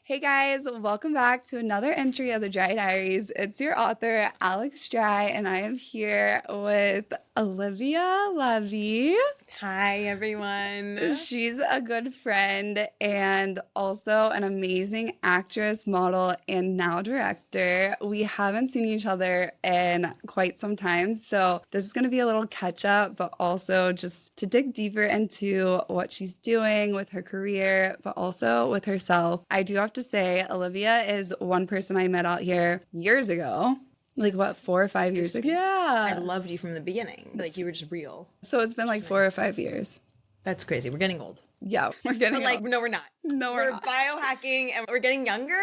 Hey guys, welcome back to another entry of the Dry Diaries. It's your author, Alex Dry, and I am here with Alivia Levie. Hi, everyone. She's a good friend and also an amazing actress, model, and now director. We haven't seen each other in quite some time, so this is going to be a little catch up, but also just to dig deeper into what she's doing with her career, but also with herself. I do have to say, Alivia is one person I met out here years ago. Like what, 4 or 5 years ago? I Yeah. loved you from the beginning. Like you were just real. So it's been like 4 or 5 years. That's crazy. We're getting old. Yeah, we're getting But like, old. no, we're not. No, we're not. biohacking and we're getting younger.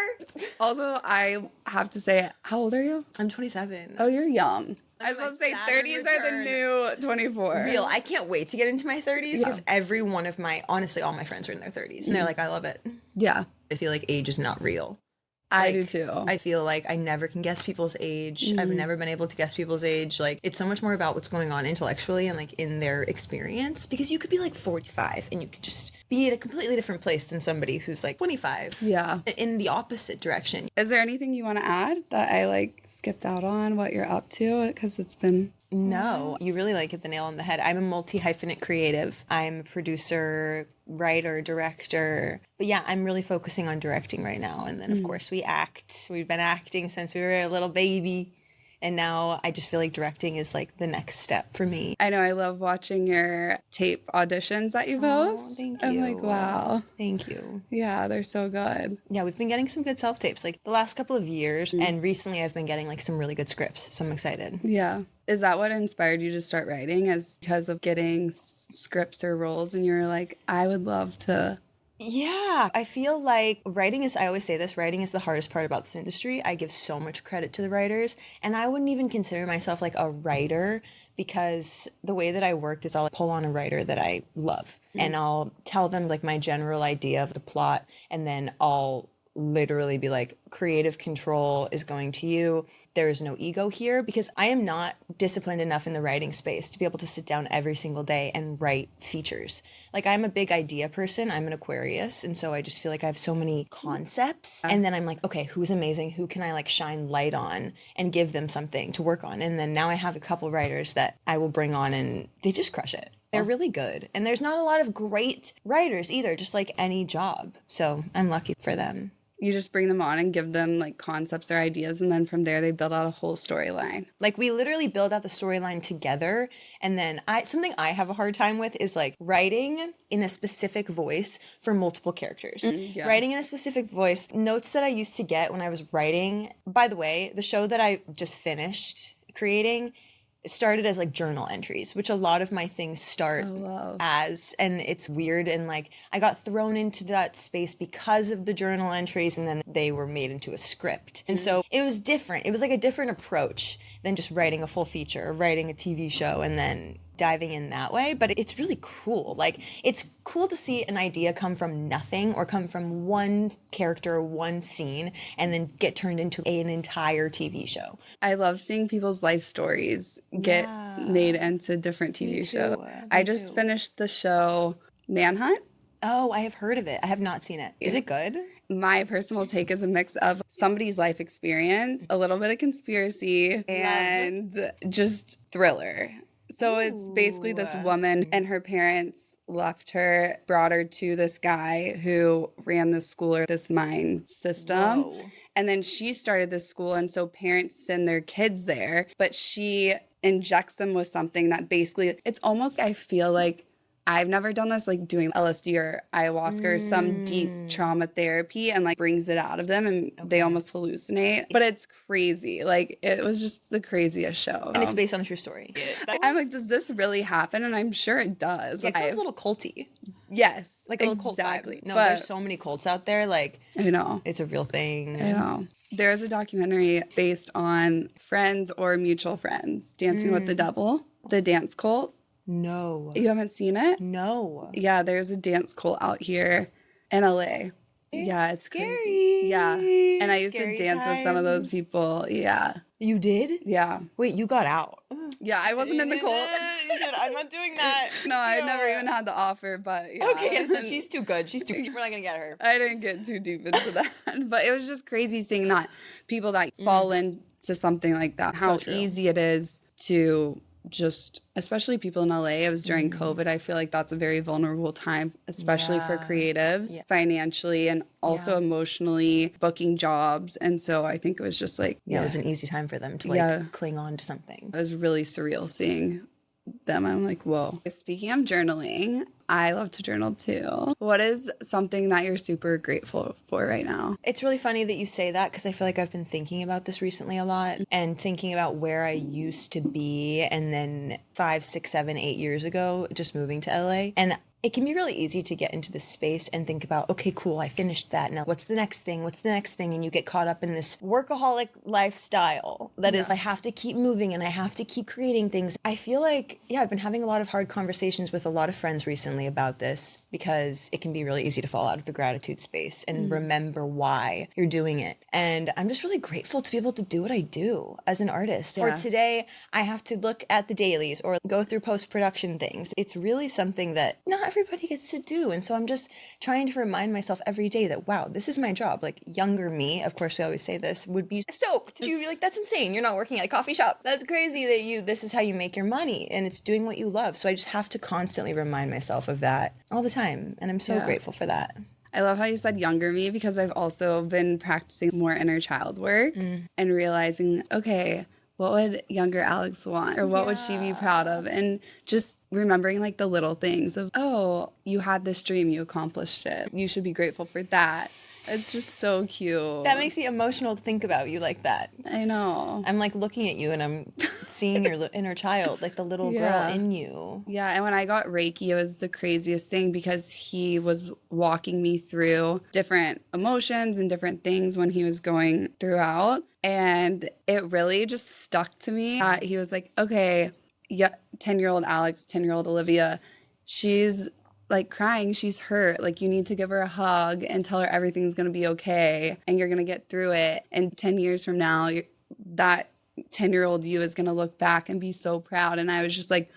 Also, I have to say, how old are you? I'm 27. Oh, you're young. I was my supposed to say Saturn 30s are the return. new 24. Real. I can't wait to get into my 30s because every one of honestly, all my friends are in their 30s. And they're like, I love it. Yeah, I feel like age is not real. I do Like, too. I feel like I never can guess people's age. I've never been able to guess people's age. Like, it's so much more about what's going on intellectually and like in their experience, because you could be like 45 and you could just be at a completely different place than somebody who's like 25. Yeah. In the opposite direction. Is there anything you want to add that I like skipped out on, what you're up to? Because it's been... No, you really like hit the nail on the head. I'm a multi-hyphenate creative. I'm a producer, writer, director. But yeah, I'm really focusing on directing right now. And then, of course, we act. We've been acting since we were a little baby. And now I just feel like directing is like the next step for me. I know, I love watching your tape auditions that you post. Thank I'm you. like, wow. Thank you. Yeah, they're so good. Yeah, we've been getting some good self-tapes like the last couple of years. And recently I've been getting like some really good scripts. So I'm excited. Yeah. Is that what inspired you to start writing? As because of getting scripts or roles and you were like, I would love to... Yeah, I feel like I always say this, writing is the hardest part about this industry. I give so much credit to the writers, and I wouldn't even consider myself like a writer because the way that I work is I'll pull on a writer that I love and I'll tell them like my general idea of the plot, and then I'll literally be like, creative control is going to you. There is no ego here, because I am not disciplined enough in the writing space to be able to sit down every single day and write features. Like, I'm a big idea person. I'm an Aquarius. And so I just feel like I have so many concepts. And then I'm like, okay, who's amazing? Who can I like shine light on and give them something to work on? And then now I have a couple writers that I will bring on and they just crush it. They're really good. And there's not a lot of great writers either, just like any job. So I'm lucky for them. You just bring them on and give them like concepts or ideas, and then from there they build out a whole storyline. Like, we literally build out the storyline together. And then something I have a hard time with is like writing in a specific voice for multiple characters. Yeah. Writing in a specific voice. Notes that I used to get when I was writing. By the way, the show that I just finished creating started as like journal entries, which a lot of my things start as, and it's weird. And like, I got thrown into that space because of the journal entries, and then they were made into a script. And so it was different. It was like a different approach than just writing a full feature or writing a TV show and then diving in that way. But it's really cool. Like, it's cool to see an idea come from nothing or come from one character, one scene, and then get turned into an entire TV show. I love seeing people's life stories get made into different TV shows. I just finished the show Manhunt. Oh, I have heard of it. I have not seen it. Is it good? My personal take is a mix of somebody's life experience, a little bit of conspiracy, and just thriller. So it's basically this woman and her parents left her, brought her to this guy who ran this school or this mine system. Whoa. And then she started this school, and so parents send their kids there, but she injects them with something that basically, it's almost, I feel like, I've never done this, like doing LSD or ayahuasca or some deep trauma therapy, and like brings it out of them and they almost hallucinate. But it's crazy. Like, it was just the craziest show. And it's based on a true story. I'm like, does this really happen? And I'm sure it does. Yeah, it sounds a little culty. Yes. Like a little cult exactly. vibe. No, but there's so many cults out there. Like, I know. it's a real thing. I know. There's a documentary based on friends or mutual friends dancing with the devil, the dance cult. No. You haven't seen it? No. Yeah, there's a dance cult out here in LA. Yeah, it's Scary. crazy. Yeah. And I used Scary to dance with some of those times. people. Yeah. You did? Yeah. Wait, you got out. Yeah, I wasn't in the cult. You said, I'm not doing that. No, I Yeah. never even had the offer, but yeah. Okay, so she's too good. We're not going to get her. I didn't get too deep into that. But it was just crazy seeing that people that fall into something like that, how true. easy it is to just, especially people in LA. It was during COVID. I feel like that's a very vulnerable time, especially for creatives, financially and also emotionally, booking jobs. And so I think it was just like, It was an easy time for them to cling on to something. it was really surreal seeing them. I'm like, whoa. Speaking of journaling, I love to journal too. What is something that you're super grateful for right now? It's really funny that you say that because I feel like I've been thinking about this recently a lot and thinking about where I used to be and then 5, 6, 7, 8 years ago, just moving to LA. And it can be really easy to get into this space and think about, okay, cool, I finished that. Now what's the next thing? What's the next thing? And you get caught up in this workaholic lifestyle that is, I have to keep moving and I have to keep creating things. I feel like, I've been having a lot of hard conversations with a lot of friends recently about this because it can be really easy to fall out of the gratitude space and remember why you're doing it. And I'm just really grateful to be able to do what I do as an artist. Or today I have to look at the dailies or go through post-production things. It's really something that not everybody gets to do. And so I'm just trying to remind myself every day that, wow, this is my job. Like younger me, of course we always say this, would be stoked. You'd be like, that's insane. You're not working at a coffee shop. That's crazy that this is how you make your money and it's doing what you love. So I just have to constantly remind myself of that all the time. And I'm so grateful for that. I love how you said younger me because I've also been practicing more inner child work and realizing, okay, what would younger Alex want or what would she be proud of? And just remembering like the little things of, oh, you had this dream, you accomplished it. You should be grateful for that. It's just so cute. That makes me emotional to think about you like that. I know. I'm like looking at you and I'm seeing your inner child, like the little girl in you. Yeah, and when I got Reiki, it was the craziest thing because he was walking me through different emotions and different things when he was going throughout. And it really just stuck to me. He was like, okay, 10-year-old Alex, 10-year-old Olivia, she's like crying, she's hurt. Like you need to give her a hug and tell her everything's going to be okay and you're going to get through it. And 10 years from now, that 10-year-old you is going to look back and be so proud. And I was just like,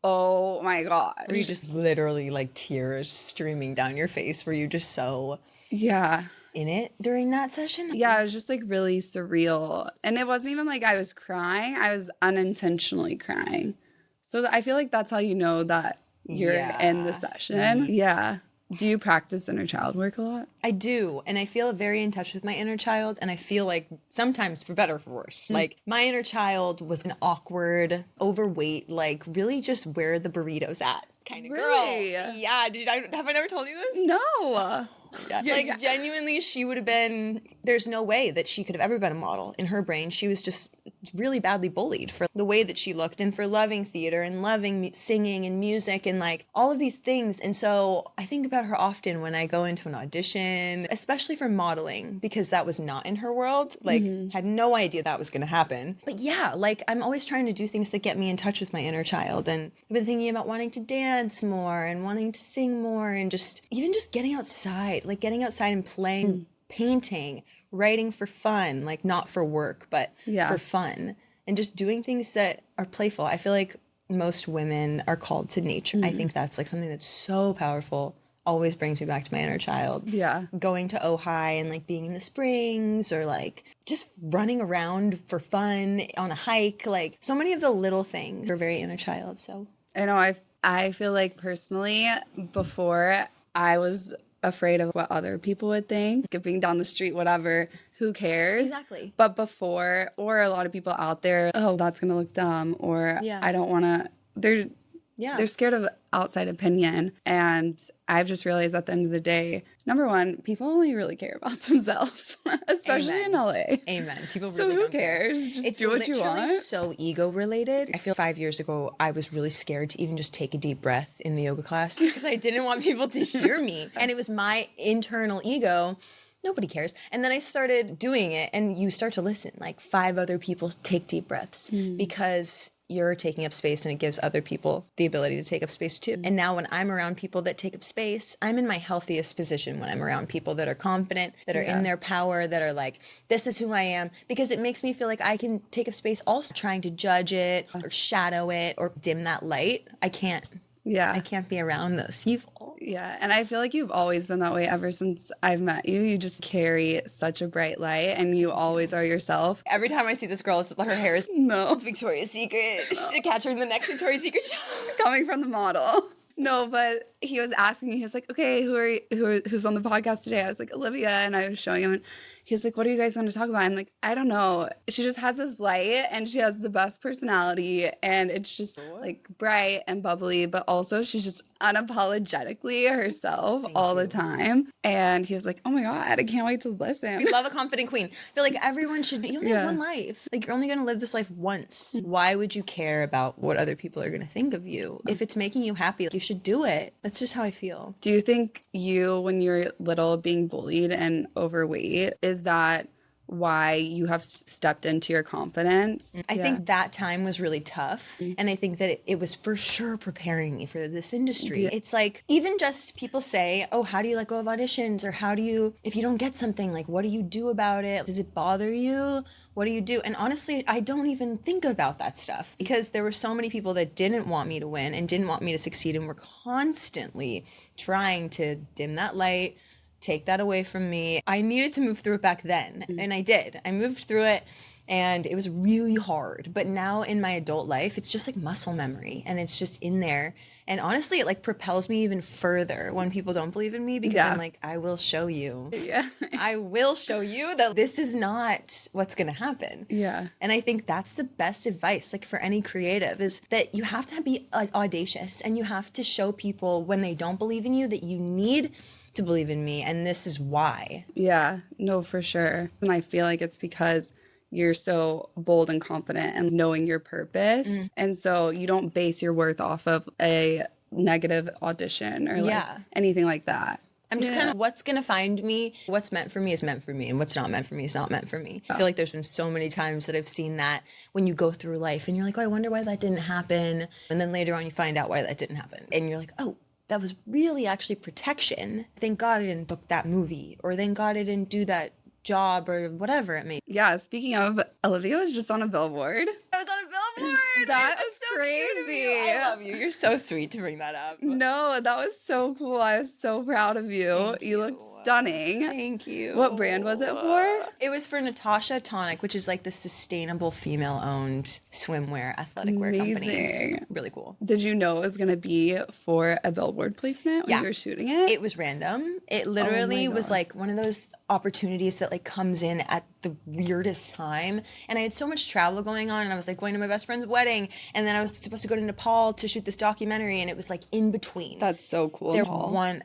oh my God. Were you just literally like tears streaming down your face? Were you just so in it during that session? Yeah, it was just like really surreal. And it wasn't even like I was crying. I was unintentionally crying. So I feel like that's how you know that you're in the session. Yeah. Do you practice inner child work a lot? I do. And I feel very in touch with my inner child. And I feel like sometimes for better or for worse. Like my inner child was an awkward, overweight, like really just where the burrito's at kind of girl. Yeah. Have I never told you this? No. Like genuinely, she would have been, there's no way that she could have ever been a model. In her brain, she was just really badly bullied for the way that she looked and for loving theater and loving singing and music and like all of these things. And so I think about her often when I go into an audition, especially for modeling, because that was not in her world. Like had no idea that was going to happen. But yeah, like I'm always trying to do things that get me in touch with my inner child. And I've been thinking about wanting to dance more and wanting to sing more and just even just getting outside. Like getting outside and playing, painting, writing for fun, like not for work, but for fun. And just doing things that are playful. I feel like most women are called to nature. I think that's like something that's so powerful. Always brings me back to my inner child. Yeah. Going to Ojai and like being in the springs or like just running around for fun on a hike. Like so many of the little things are very inner child. So I know I feel like personally before I was afraid of what other people would think, skipping down the street, whatever, who cares? Exactly. But before, or a lot of people out there, oh, that's going to look dumb, or I don't want to, they're scared of outside opinion. And I've just realized at the end of the day, number one, people only really care about themselves, especially in LA. Amen. People really so who don't care. cares? Just do what you want. It's so ego related. I feel 5 years ago, I was really scared to even just take a deep breath in the yoga class because I didn't want people to hear me. And it was my internal ego nobody cares. And then I started doing it, and you start to listen. Like 5 other people take deep breaths because you're taking up space, and it gives other people the ability to take up space too. And now when I'm around people that take up space, I'm in my healthiest position when I'm around people that are confident, that are in their power, that are like, this is who I am, because it makes me feel like I can take up space also. Trying to judge it or shadow it or dim that light, I can't. Yeah. I can't be around those people. Yeah, and I feel like you've always been that way ever since I've met you. You just carry such a bright light, and you always are yourself. Every time I see this girl, it's like her hair is No. Victoria's Secret. Should catch her in the next Victoria's Secret show. Coming from the model. No, but he was asking me, he was like, okay, who's on the podcast today? I was like, Alivia, and I was showing him, and he was like, what are you guys going to talk about? I'm like, I don't know. She just has this light, and she has the best personality, and it's just like bright and bubbly, but also she's just unapologetically herself all the time. And he was like, oh my God, I can't wait to listen. We love a confident queen. I feel like everyone should be, you only have one life. Like, you're only going to live this life once. Why would you care about what other people are going to think of you? If it's making you happy, you should do it. That's just how I feel. Do you think you, when you're little, being bullied and overweight, is that why you have stepped into your confidence? I think that time was really tough. And I think that it was for sure preparing me for this industry. It's like, even just people say, oh, how do you let go of auditions? Or how do you, if you don't get something, like, what do you do about it? Does it bother you? What do you do? And honestly, I don't even think about that stuff, because there were so many people that didn't want me to win and didn't want me to succeed, and were constantly trying to dim that light, take that away from me. I needed to move through it back then, and I did. I moved through it, and it was really hard. But now in my adult life, it's just like muscle memory, and it's just in there. And honestly, it like propels me even further when people don't believe in me, because I'm like, I will show you. Yeah. I will show you that this is not what's going to happen. Yeah. And I think that's the best advice, like, for any creative, is that you have to be like audacious, and you have to show people when they don't believe in you that you need to believe in me, and this is why. Yeah, no, for sure. And I feel like it's because you're so bold and confident and knowing your purpose. And so you don't base your worth off of a negative audition or like anything like that. I'm just kind of, what's going to find me, what's meant for me is meant for me, and what's not meant for me is not meant for me. I feel like there's been so many times that I've seen that when you go through life and you're like, oh, I wonder why that didn't happen. And then later on you find out why that didn't happen. And you're like, oh, that was really actually protection. Thank God I didn't book that movie, or thank God I didn't do that job, or whatever it may be. Yeah, speaking of, Alivia was just on a billboard. I was on a billboard. That was so crazy. I love you. You're so sweet to bring that up. No, that was so cool. I was so proud of you. Thank You looked stunning. Thank you. What brand was it for? It was for Natasha Tonic, which is like the sustainable female-owned swimwear athletic wear company. Really cool. Did you know it was going to be for a billboard placement when you were shooting it? It was random. It literally was like one of those opportunities that like comes in at the weirdest time. And I had so much travel going on, and I was like going to my best friend's wedding, and then I was supposed to go to Nepal to shoot this documentary, and it was like in between. That's so cool.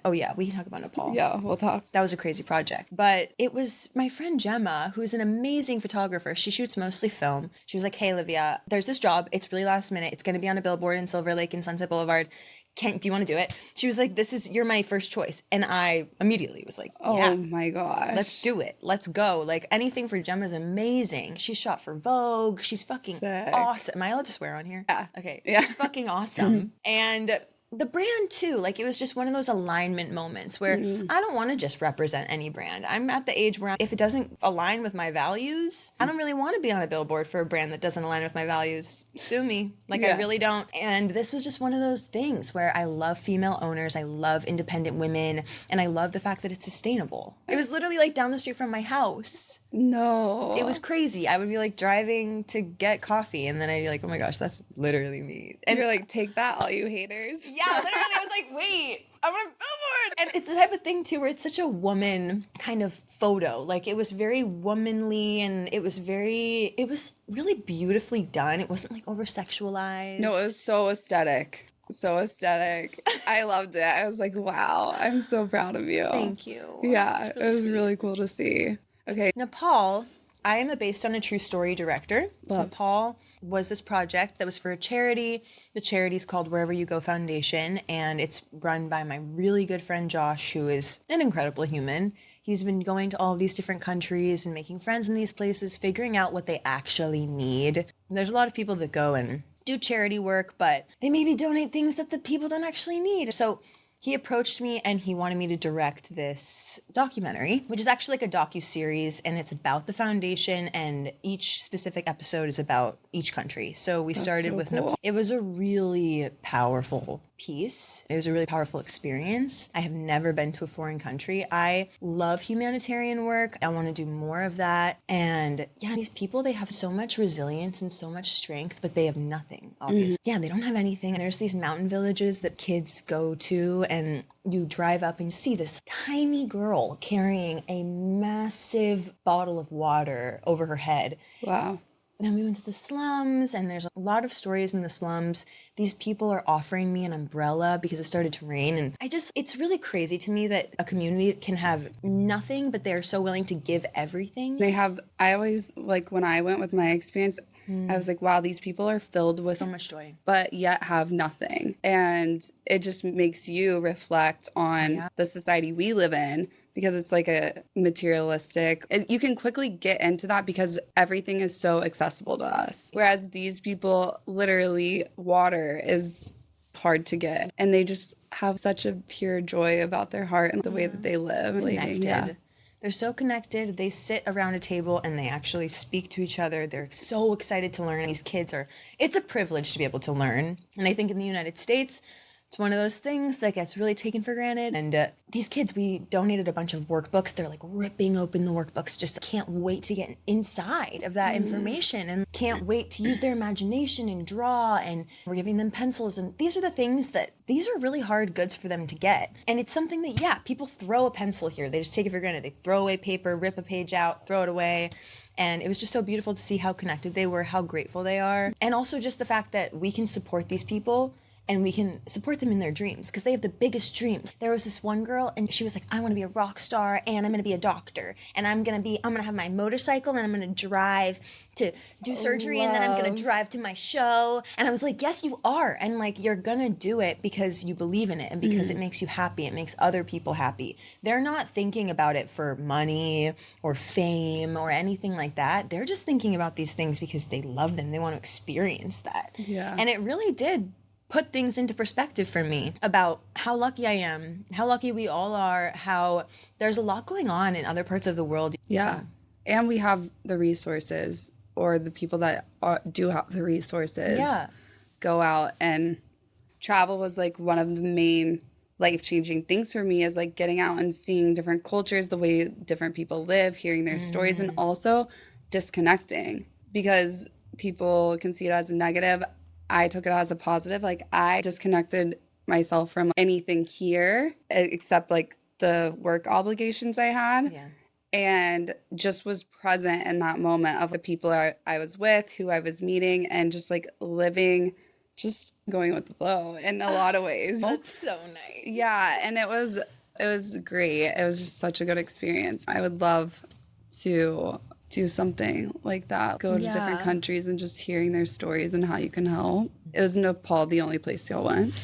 Oh yeah, we can talk about Nepal. Yeah, we'll talk. That was a crazy project. But it was my friend Gemma, who's an amazing photographer. She shoots mostly film. She was like, hey, Olivia, there's this job. It's really last minute. It's going to be on a billboard in Silver Lake and Sunset Boulevard. Do you want to do it? She was like, you're my first choice. And I immediately was like, yeah. Oh my gosh. Let's do it. Let's go. Like, anything for Gemma is amazing. She shot for Vogue. She's fucking awesome. Am I allowed to swear on here? Yeah. Okay. Yeah. She's fucking awesome. And the brand too, like, it was just one of those alignment moments where I don't want to just represent any brand. I'm at the age where if it doesn't align with my values, I don't really want to be on a billboard for a brand that doesn't align with my values. Sue me. Like, I really don't. And this was just one of those things where I love female owners. I love independent women. And I love the fact that it's sustainable. It was literally like down the street from my house. No. It was crazy. I would be like driving to get coffee, and then I'd be like, oh my gosh, that's literally me. And you're like, take that, all you haters. Yeah, literally, I was like, wait, I'm on a billboard. And it's the type of thing too where it's such a woman kind of photo. Like, it was very womanly, and it was really beautifully done. It wasn't like over sexualized. No, it was so aesthetic. So aesthetic. I loved it. I was like, wow, I'm so proud of you. Thank you. Yeah, it was really cool to see. Okay. Nepal, I am the based on a true story director. Nepal was this project that was for a charity. The charity is called Wherever You Go Foundation, and it's run by my really good friend Josh, who is an incredible human. He's been going to all of these different countries and making friends in these places, figuring out what they actually need. And there's a lot of people that go and do charity work, but they maybe donate things that the people don't actually need. So he approached me and he wanted me to direct this documentary, which is actually like a docu-series, and it's about the foundation, and each specific episode is about each country. So we started with Nepal. It was a really powerful piece. It was a really powerful experience. I have never been to a foreign country. I love humanitarian work. I want to do more of that. And yeah, these people, they have so much resilience and so much strength, but they have nothing, obviously. Yeah, they don't have anything. And there's these mountain villages that kids go to, and you drive up and you see this tiny girl carrying a massive bottle of water over her head. Wow. Then we went to the slums, and there's a lot of stories in the slums. These people are offering me an umbrella because it started to rain. And it's really crazy to me that a community can have nothing, but they're so willing to give everything. I always, like, when I went with my experience, I was like, wow, these people are filled with so much joy, but yet have nothing. And it just makes you reflect on the society we live in, because it's like a materialistic, you can quickly get into that because everything is so accessible to us. Whereas these people, literally, water is hard to get. And they just have such a pure joy about their heart and the way that they live. Connected. Yeah. They're so connected. They sit around a table and they actually speak to each other. They're so excited to learn. These kids it's a privilege to be able to learn. And I think in the United States, it's one of those things that gets really taken for granted. And these kids, we donated a bunch of workbooks. They're like ripping open the workbooks, just can't wait to get inside of that information and can't wait to use their imagination and draw. And we're giving them pencils. And these are really hard goods for them to get. And it's something that, people throw a pencil here. They just take it for granted. They throw away paper, rip a page out, throw it away. And it was just so beautiful to see how connected they were, how grateful they are. And also just the fact that we can support these people and we can support them in their dreams, because they have the biggest dreams. There was this one girl, and she was like, I want to be a rock star, and I'm going to be a doctor, and I'm going to have my motorcycle, and I'm going to drive to do surgery, and then I'm going to drive to my show. And I was like, yes, you are. And like, you're going to do it because you believe in it, and because it makes you happy. It makes other people happy. They're not thinking about it for money or fame or anything like that. They're just thinking about these things because they love them. They want to experience that. Yeah. And it really did put things into perspective for me about how lucky I am, how lucky we all are, how there's a lot going on in other parts of the world. Yeah. So. And we have the resources, or the people that do have the resources go out and travel. Was like one of the main life-changing things for me, is like getting out and seeing different cultures, the way different people live, hearing their stories, and also disconnecting, because people can see it as a negative. I took it as a positive. Like, I disconnected myself from anything here except like the work obligations I had. Yeah. And just was present in that moment of the people I was with, who I was meeting, and just like living, just going with the flow in a lot of ways. That's so nice. Yeah. And it was great. It was just such a good experience. I would love to do something like that, go to different countries and just hearing their stories and how you can help. It was Nepal the only place y'all went?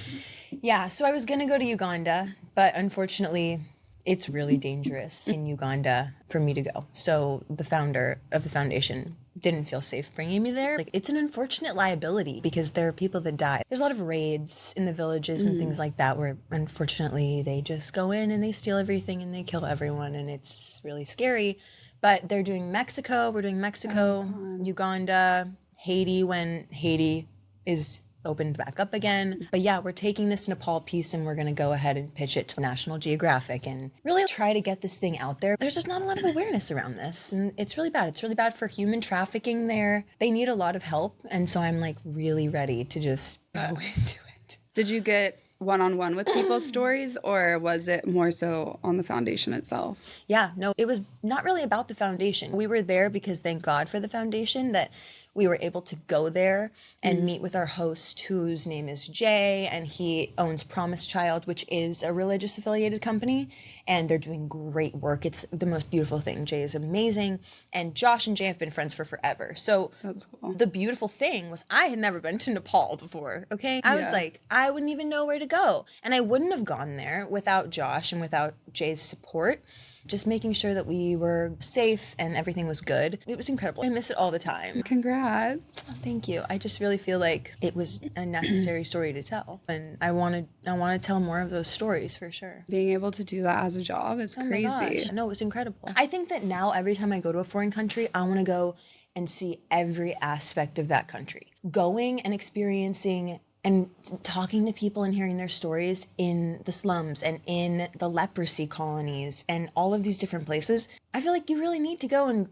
Yeah, so I was going to go to Uganda, but unfortunately it's really dangerous in Uganda for me to go. So the founder of the foundation didn't feel safe bringing me there. Like, it's an unfortunate liability because there are people that die. There's a lot of raids in the villages and things like that where unfortunately they just go in and they steal everything and they kill everyone, and it's really scary. But they're doing Mexico. We're doing Mexico, Uganda, Haiti when Haiti is opened back up again. But yeah, we're taking this Nepal piece and we're going to go ahead and pitch it to National Geographic and really try to get this thing out there. There's just not a lot of awareness around this, and it's really bad. It's really bad for human trafficking there. They need a lot of help, and so I'm like really ready to just go into it. Did you get one-on-one with people's stories, or was it more so on the foundation itself? Yeah, no, it was not really about the foundation. We were there because thank God for the foundation, that we were able to go there and meet with our host, whose name is Jay, and he owns Promise Child, which is a religious affiliated company, and they're doing great work. It's the most beautiful thing. Jay is amazing, and Josh and Jay have been friends for forever. So That's cool. the beautiful thing was I had never been to Nepal before, okay? I was like, I wouldn't even know where to go, and I wouldn't have gone there without Josh and without Jay's support. Just making sure that we were safe and everything was good. It was incredible. I miss it all the time. Congrats. Oh, thank you. I just really feel like it was a necessary story to tell. And I want to tell more of those stories for sure. Being able to do that as a job is crazy. Oh my gosh. No, it was incredible. I think that now every time I go to a foreign country, I want to go and see every aspect of that country. Going and experiencing and talking to people and hearing their stories in the slums and in the leprosy colonies and all of these different places, I feel like you really need to go and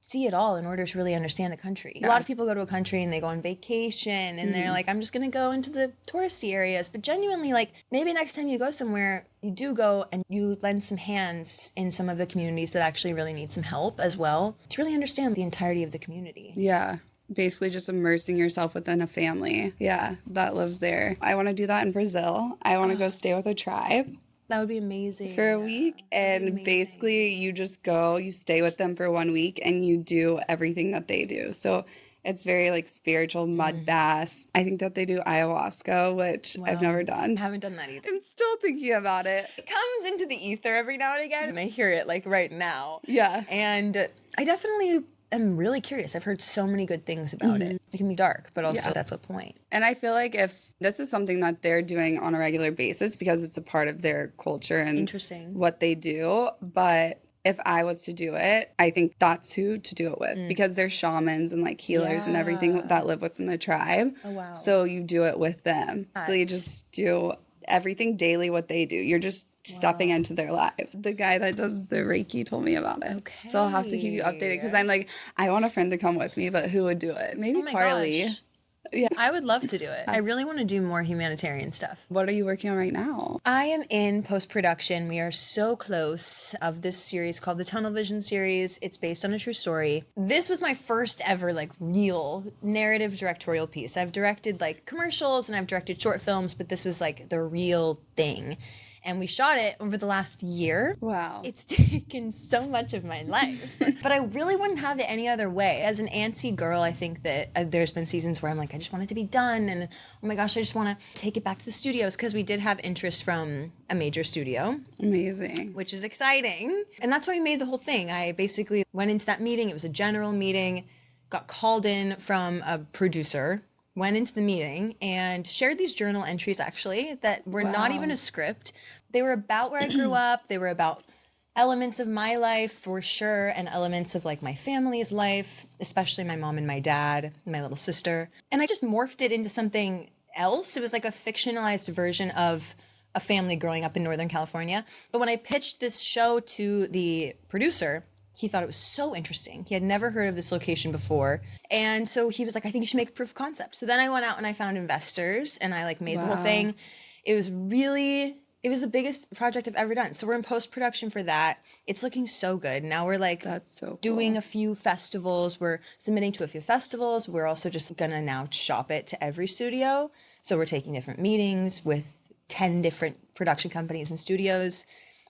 see it all in order to really understand a country. A lot of people go to a country and they go on vacation and they're like, I'm just going to go into the touristy areas. But genuinely, like, maybe next time you go somewhere, you do go and you lend some hands in some of the communities that actually really need some help as well to really understand the entirety of the community. Yeah. Basically just immersing yourself within a family. Yeah, that lives there. I want to do that in Brazil. I want to go stay with a tribe. That would be amazing. For a week. And basically you just go, you stay with them for 1 week and you do everything that they do. So it's very like spiritual mud baths. I think that they do ayahuasca, which I've never done. I haven't done that either. I'm still thinking about it. It comes into the ether every now and again, and I hear it like right now. Yeah. And I definitely am really curious. I've heard so many good things about it. It can be dark, but also that's a point. And I feel like if this is something that they're doing on a regular basis because it's a part of their culture and Interesting. what they do, but if I was to do it, I think that's who to do it with because they're shamans and like healers and everything that live within the tribe. Oh, wow. So you do it with them. So you just do everything daily what they do. You're just stepping into their life. The guy that does the Reiki told me about it. Okay. So I'll have to keep you updated because I'm like, I want a friend to come with me, but who would do it? Maybe Carly. Gosh. Yeah. I would love to do it. I really want to do more humanitarian stuff. What are you working on right now? I am in post-production. We are so close of this series called the Tunnel Vision series. It's based on a true story. This was my first ever like real narrative directorial piece. I've directed like commercials and I've directed short films, but this was like the real thing. And we shot it over the last year. Wow. It's taken so much of my life. But I really wouldn't have it any other way. As an antsy girl, I think that there's been seasons where I'm like, I just want it to be done. And oh my gosh, I just want to take it back to the studios. Because we did have interest from a major studio. Amazing. Which is exciting. And that's why we made the whole thing. I basically went into that meeting. It was a general meeting. Got called in from a producer. Went into the meeting and shared these journal entries actually that were not even a script. They were about where I grew up. They were about elements of my life for sure and elements of like my family's life, especially my mom and my dad and my little sister. And I just morphed it into something else. It was like a fictionalized version of a family growing up in Northern California. But when I pitched this show to the producer, he thought it was so interesting. He had never heard of this location before. And so he was like, I think you should make a proof of concept. So then I went out and I found investors and I like made the whole thing. It was the biggest project I've ever done. So we're in post-production for that. It's looking so good. Now we're like doing a few festivals. We're submitting to a few festivals. We're also just gonna now shop it to every studio. So we're taking different meetings with 10 different production companies and studios.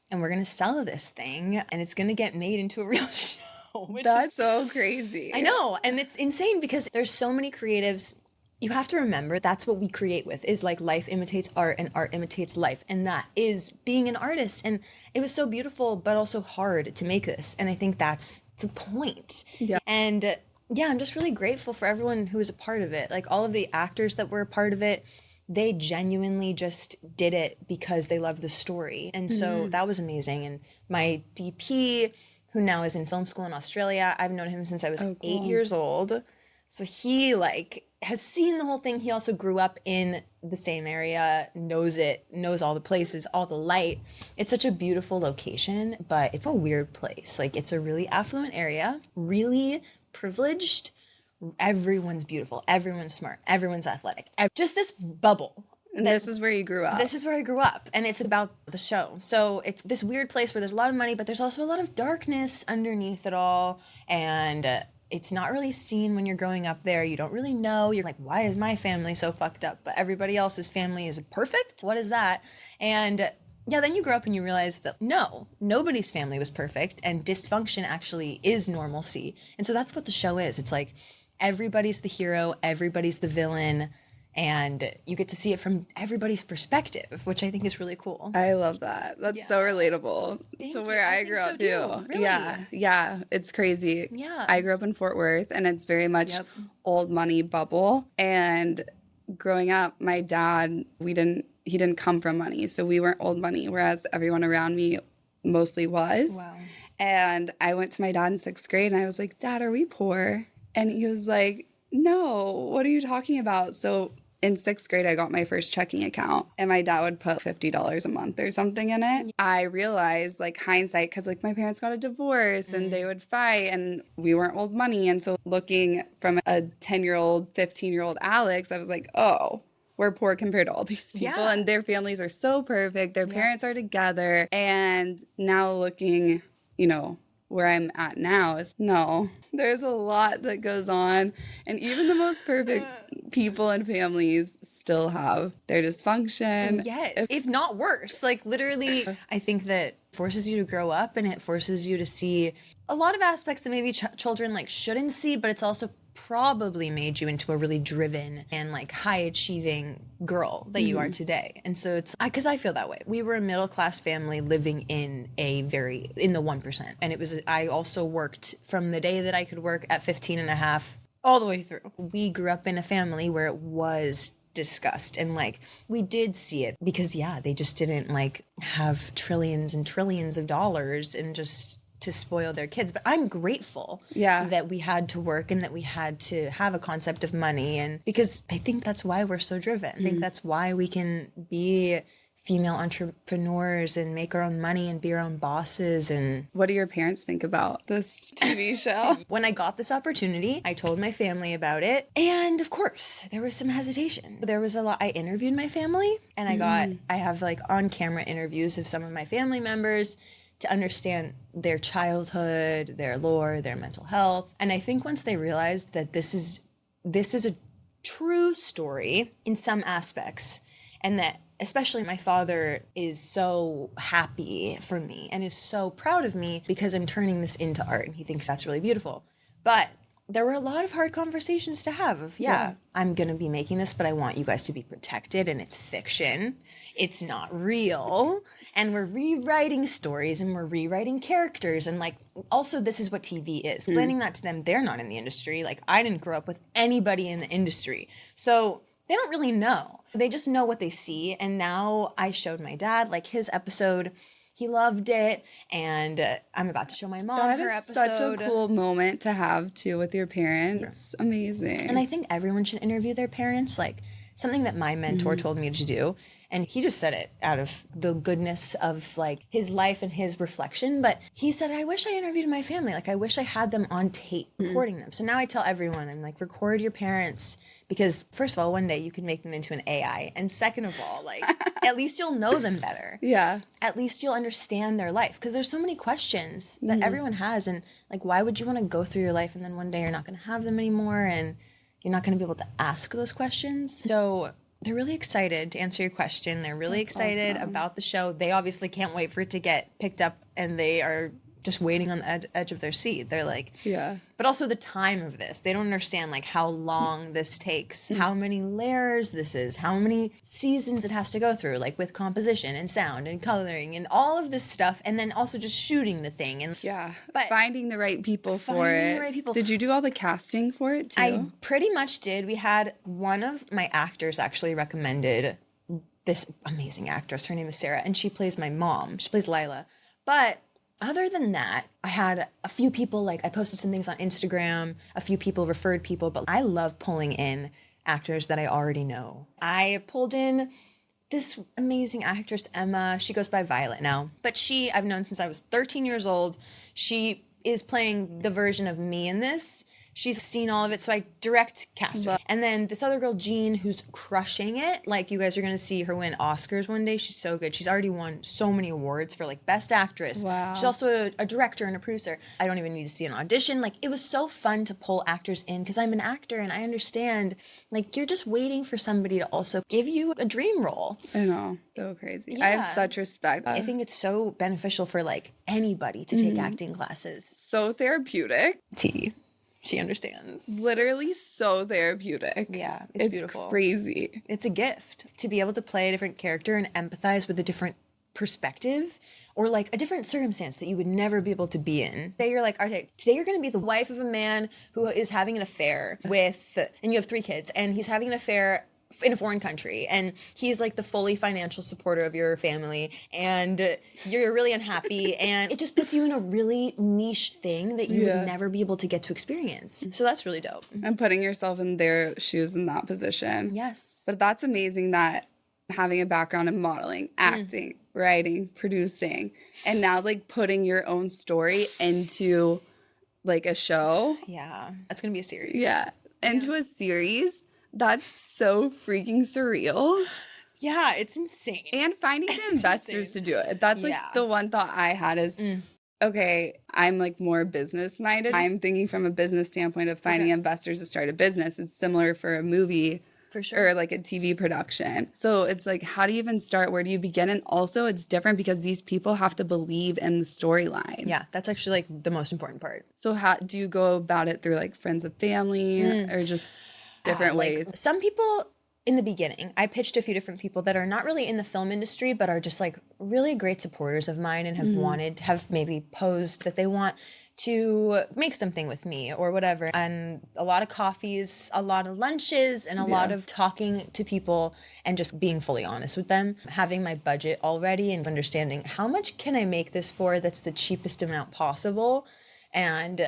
And we're going to sell this thing, and it's going to get made into a real show. That's so crazy. I know, and it's insane because there's so many creatives. You have to remember that's what we create with, is like life imitates art and art imitates life. And that is being an artist. And it was so beautiful, but also hard to make this. And I think that's the point. Yeah. And yeah, I'm just really grateful for everyone who was a part of it. Like all of the actors that were a part of it. They genuinely just did it because they loved the story. And so that was amazing. And my DP, who now is in film school in Australia, I've known him since I was 8 years old. So he like has seen the whole thing. He also grew up in the same area, knows it, knows all the places, all the light. It's such a beautiful location, but it's a weird place. Like it's a really affluent area, really privileged. Everyone's beautiful. Everyone's smart. Everyone's athletic. Just this bubble. And this is where you grew up. This is where I grew up. And it's about the show. So it's this weird place where there's a lot of money, but there's also a lot of darkness underneath it all. And it's not really seen when you're growing up there. You don't really know. You're like, why is my family so fucked up? But everybody else's family is perfect? What is that? And yeah, then you grow up and you realize that no, nobody's family was perfect, and dysfunction actually is normalcy. And so that's what the show is. It's like everybody's the hero, everybody's the villain, and you get to see it from everybody's perspective, which I think is really cool. I love that. That's so relatable to where I grew up too. Really? Yeah, it's crazy. Yeah. I grew up in Fort Worth, and it's very much old money bubble. And growing up, my dad, he didn't come from money, so we weren't old money, whereas everyone around me mostly was. Wow. And I went to my dad in 6th grade, and I was like, Dad, are we poor? And he was like, no, what are you talking about? So in 6th grade, I got my first checking account, and my dad would put $50 a month or something in it. I realized, like, hindsight, because, like, my parents got a divorce and they would fight, and we weren't old money. And so looking from a 10-year-old, 15-year-old Alex, I was like, oh, we're poor compared to all these people, and their families are so perfect. Their parents are together. And now looking, you know, where I'm at now is no, there's a lot that goes on. And even the most perfect people and families still have their dysfunction. Yes, if not worse. Like, literally, I think that forces you to grow up, and it forces you to see a lot of aspects that maybe children like shouldn't see, but it's also probably made you into a really driven and like high achieving girl that you are today. And so it's because I feel that way. We were a middle class family living in the 1%. And it was, I also worked from the day that I could work at 15 and a half all the way through. We grew up in a family where it was discussed, and like we did see it because they just didn't like have trillions and trillions of dollars and just to spoil their kids. But I'm grateful that we had to work and that we had to have a concept of money, and because I think that's why we're so driven. I think that's why we can be female entrepreneurs and make our own money and be our own bosses. And what do your parents think about this TV show? When I got this opportunity, I told my family about it, and of course there was some hesitation. There was a lot. I interviewed my family, and I have like on camera interviews of some of my family members to understand their childhood, their lore, their mental health. And I think once they realized that this is a true story in some aspects, and that especially my father is so happy for me and is so proud of me because I'm turning this into art, and he thinks that's really beautiful. But there were a lot of hard conversations to have of, I'm going to be making this, but I want you guys to be protected, and it's fiction. It's not real. And we're rewriting stories, and we're rewriting characters. And like, also this is what TV is. Explaining that to them, they're not in the industry. Like, I didn't grow up with anybody in the industry. So they don't really know. They just know what they see. And now I showed my dad, like, his episode. He loved it, and I'm about to show my mom her episode. That is such a cool moment to have, too, with your parents. It's amazing. And I think everyone should interview their parents, like something that my mentor told me to do. And he just said it out of the goodness of like his life and his reflection. But he said, I wish I interviewed my family. Like, I wish I had them on tape recording them. So now I tell everyone, I'm like, record your parents. Because first of all, one day you can make them into an AI. And second of all, like, at least you'll know them better. Yeah. At least you'll understand their life. Because there's so many questions that everyone has. And like, why would you want to go through your life and then one day you're not going to have them anymore, and you're not going to be able to ask those questions? So they're really excited to answer your question. They're really excited about the show. They obviously can't wait for it to get picked up, and they are just waiting on the edge of their seat. They're like, but also the time of this. They don't understand like how long this takes, how many layers this is, how many seasons it has to go through, like with composition and sound and coloring and all of this stuff, and then also just shooting the thing. And but finding the right people for it. The right people. Did you do all the casting for it too? I pretty much did. We had one of my actors actually recommended this amazing actress. Her name is Sarah, and she plays my mom. She plays Lila. But other than that, I had a few people, like I posted some things on Instagram, a few people referred people, but I love pulling in actors that I already know. I pulled in this amazing actress, Emma. She goes by Violet now, but I've known since I was 13 years old. She is playing the version of me in this. she's seen all of it, so I direct cast her. And then this other girl, Jean, who's crushing it. Like, you guys are going to see her win Oscars one day. She's so good. She's already won so many awards for, like, Best Actress. Wow. She's also a director and a producer. I don't even need to see an audition. Like, it was so fun to pull actors in because I'm an actor and I understand, like, you're just waiting for somebody to also give you a dream role. I know. So crazy. I have such respect. I think it's so beneficial for, like, anybody to take acting classes. So therapeutic. T. She understands. Literally so therapeutic. Yeah, it's beautiful. Crazy. It's a gift to be able to play a different character and empathize with a different perspective or like a different circumstance that you would never be able to be in. Say you're like, okay, today you're going to be the wife of a man who is having an affair with, and you have 3 kids, and he's having an affair in a foreign country, and he's like the fully financial supporter of your family, and you're really unhappy, and it just puts you in a really niche thing that you would never be able to get to experience. So that's really dope. And putting yourself in their shoes in that position. Yes. But that's amazing that having a background in modeling, acting, writing, producing, and now like putting your own story into like a show. Yeah. That's going to be a series. Yeah. Into a series. That's so freaking surreal. Yeah, it's insane. And finding the investors to do it. That's like the one thought I had is, okay, I'm like more business minded. I'm thinking from a business standpoint of finding investors to start a business. It's similar for a movie. For sure. Or like a TV production. So it's like, how do you even start? Where do you begin? And also it's different because these people have to believe in the storyline. Yeah, that's actually like the most important part. So how do you go about it through like friends of family or just different ways? Like, some people in the beginning, I pitched a few different people that are not really in the film industry, but are just like really great supporters of mine and have maybe posed that they want to make something with me or whatever. And a lot of coffees, a lot of lunches, and a lot of talking to people and just being fully honest with them. Having my budget already and understanding how much can I make this for that's the cheapest amount possible. And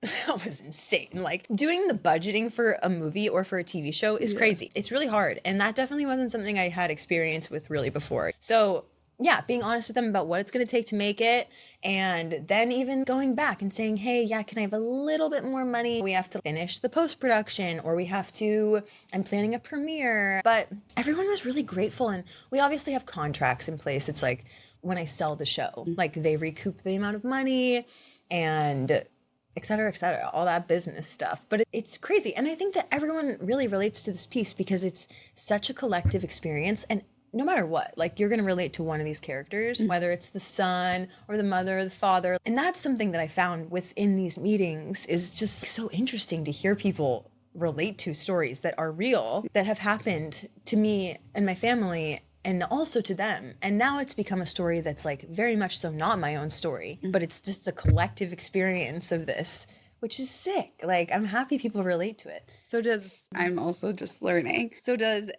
that was insane. Like, doing the budgeting for a movie or for a TV show is crazy. It's really hard. And that definitely wasn't something I had experience with really before. So yeah, being honest with them about what it's going to take to make it, and then even going back and saying, hey, can I have a little bit more money? We have to finish the post-production, or I'm planning a premiere. But everyone was really grateful, and we obviously have contracts in place. It's like when I sell the show, like they recoup the amount of money and et cetera, all that business stuff. But it's crazy. And I think that everyone really relates to this piece because it's such a collective experience. And no matter what, like, you're going to relate to one of these characters, whether it's the son or the mother or the father. And that's something that I found within these meetings is just so interesting to hear people relate to stories that are real, that have happened to me and my family and also to them. And now it's become a story that's like very much so not my own story, but it's just the collective experience of this, which is sick. Like, I'm happy people relate to it. I'm also just learning. So does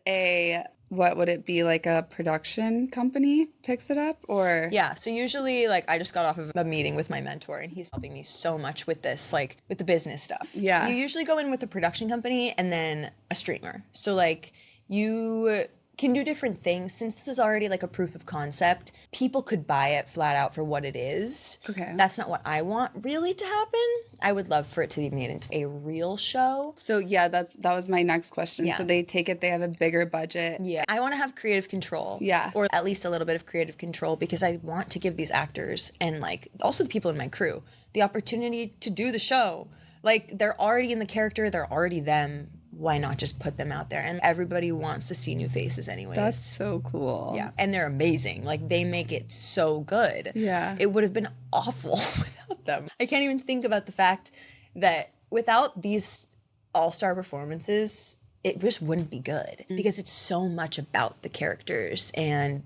what would it be, like a production company picks it up, or? Yeah, so usually, like, I just got off of a meeting with my mentor, and he's helping me so much with this, like, with the business stuff. Yeah. You usually go in with a production company and then a streamer. So, like, you can do different things. Since this is already like a proof of concept, people could buy it flat out for what it is. Okay. That's not what I want really to happen. I would love for it to be made into a real show. So yeah, that was my next question. Yeah. So they have a bigger budget. Yeah. I want to have creative control. Yeah. Or at least a little bit of creative control, because I want to give these actors and like also the people in my crew the opportunity to do the show. Like, they're already in the character, they're already them. Why not just put them out there? And everybody wants to see new faces anyways. That's so cool. Yeah. And they're amazing. Like, they make it so good. Yeah. It would have been awful without them. I can't even think about the fact that without these all-star performances, it just wouldn't be good, because it's so much about the characters and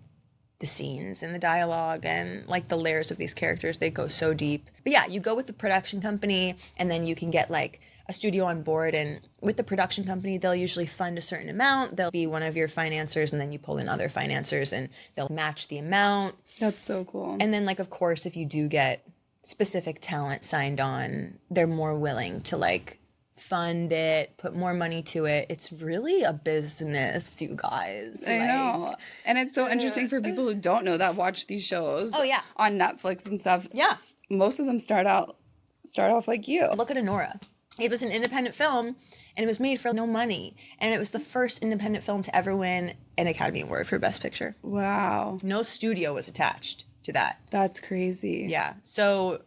the scenes and the dialogue and like the layers of these characters. They go so deep. But yeah, you go with the production company, and then you can get like a studio on board, and with the production company, they'll usually fund a certain amount. They'll be one of your financiers, and then you pull in other financiers and they'll match the amount. That's so cool. And then, like, of course, if you do get specific talent signed on, they're more willing to like fund it, put more money to it. It's really a business, you guys. I know. And it's so interesting for people who don't know, that watch these shows. Oh, yeah. On Netflix and stuff. Yeah. Most of them start off like you. Look at Honora. It was an independent film, and it was made for no money. And it was the first independent film to ever win an Academy Award for Best Picture. Wow. No studio was attached to that. That's crazy. Yeah. So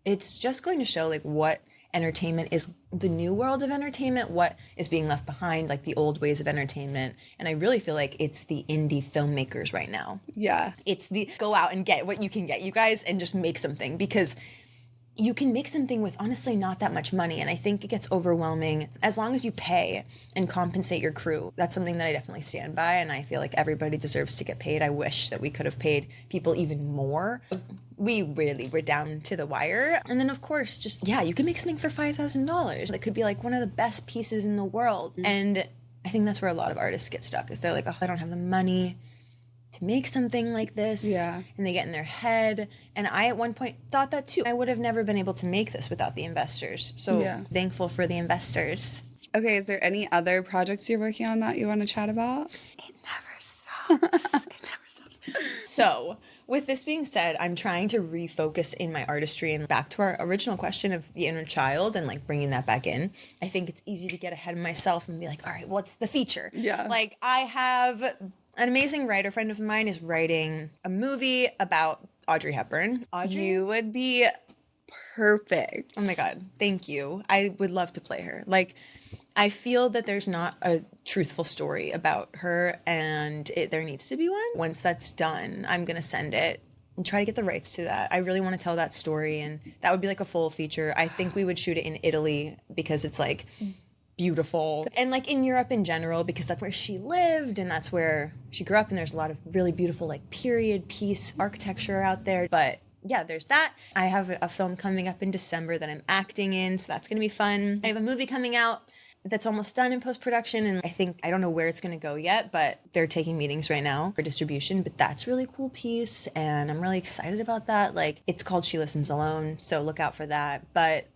it's just going to show like what entertainment is, the new world of entertainment, what is being left behind, like the old ways of entertainment. And I really feel like it's the indie filmmakers right now. Yeah. It's the go out and get what you can get, you guys, and just make something, because you can make something with honestly not that much money. And I think it gets overwhelming as long as you pay and compensate your crew. That's something that I definitely stand by. And I feel like everybody deserves to get paid. I wish that we could have paid people even more. We really were down to the wire. And then of course, just, yeah, you can make something for $5,000 that could be like one of the best pieces in the world. And I think that's where a lot of artists get stuck, is they're like, oh, I don't have the money to make something like this. Yeah. And they get in their head. And I at one point thought that too. I would have never been able to make this without the investors. So thankful for the investors. Okay, is there any other projects you're working on that you want to chat about? It never stops. It never stops. So with this being said, I'm trying to refocus in my artistry, and back to our original question of the inner child and like bringing that back in. I think it's easy to get ahead of myself and be like, all right, what's the feature? Yeah. Like I have an amazing writer friend of mine is writing a movie about Audrey Hepburn. You would be perfect. Oh my God. Thank you. I would love to play her. Like, I feel that there's not a truthful story about her, and there needs to be one. Once that's done, I'm going to send it and try to get the rights to that. I really want to tell that story, and that would be like a full feature. I think we would shoot it in Italy because it's like beautiful, and like in Europe in general, because that's where she lived and that's where she grew up, and there's a lot of really beautiful like period piece architecture out there. But yeah, there's that. I have a film coming up in December that I'm acting in, so that's gonna be fun. I have a movie coming out that's almost done in post-production, and I don't know where it's gonna go yet, but they're taking meetings right now for distribution. But that's a really cool piece, and I'm really excited about that. Like, it's called She Listens Alone, so look out for that. But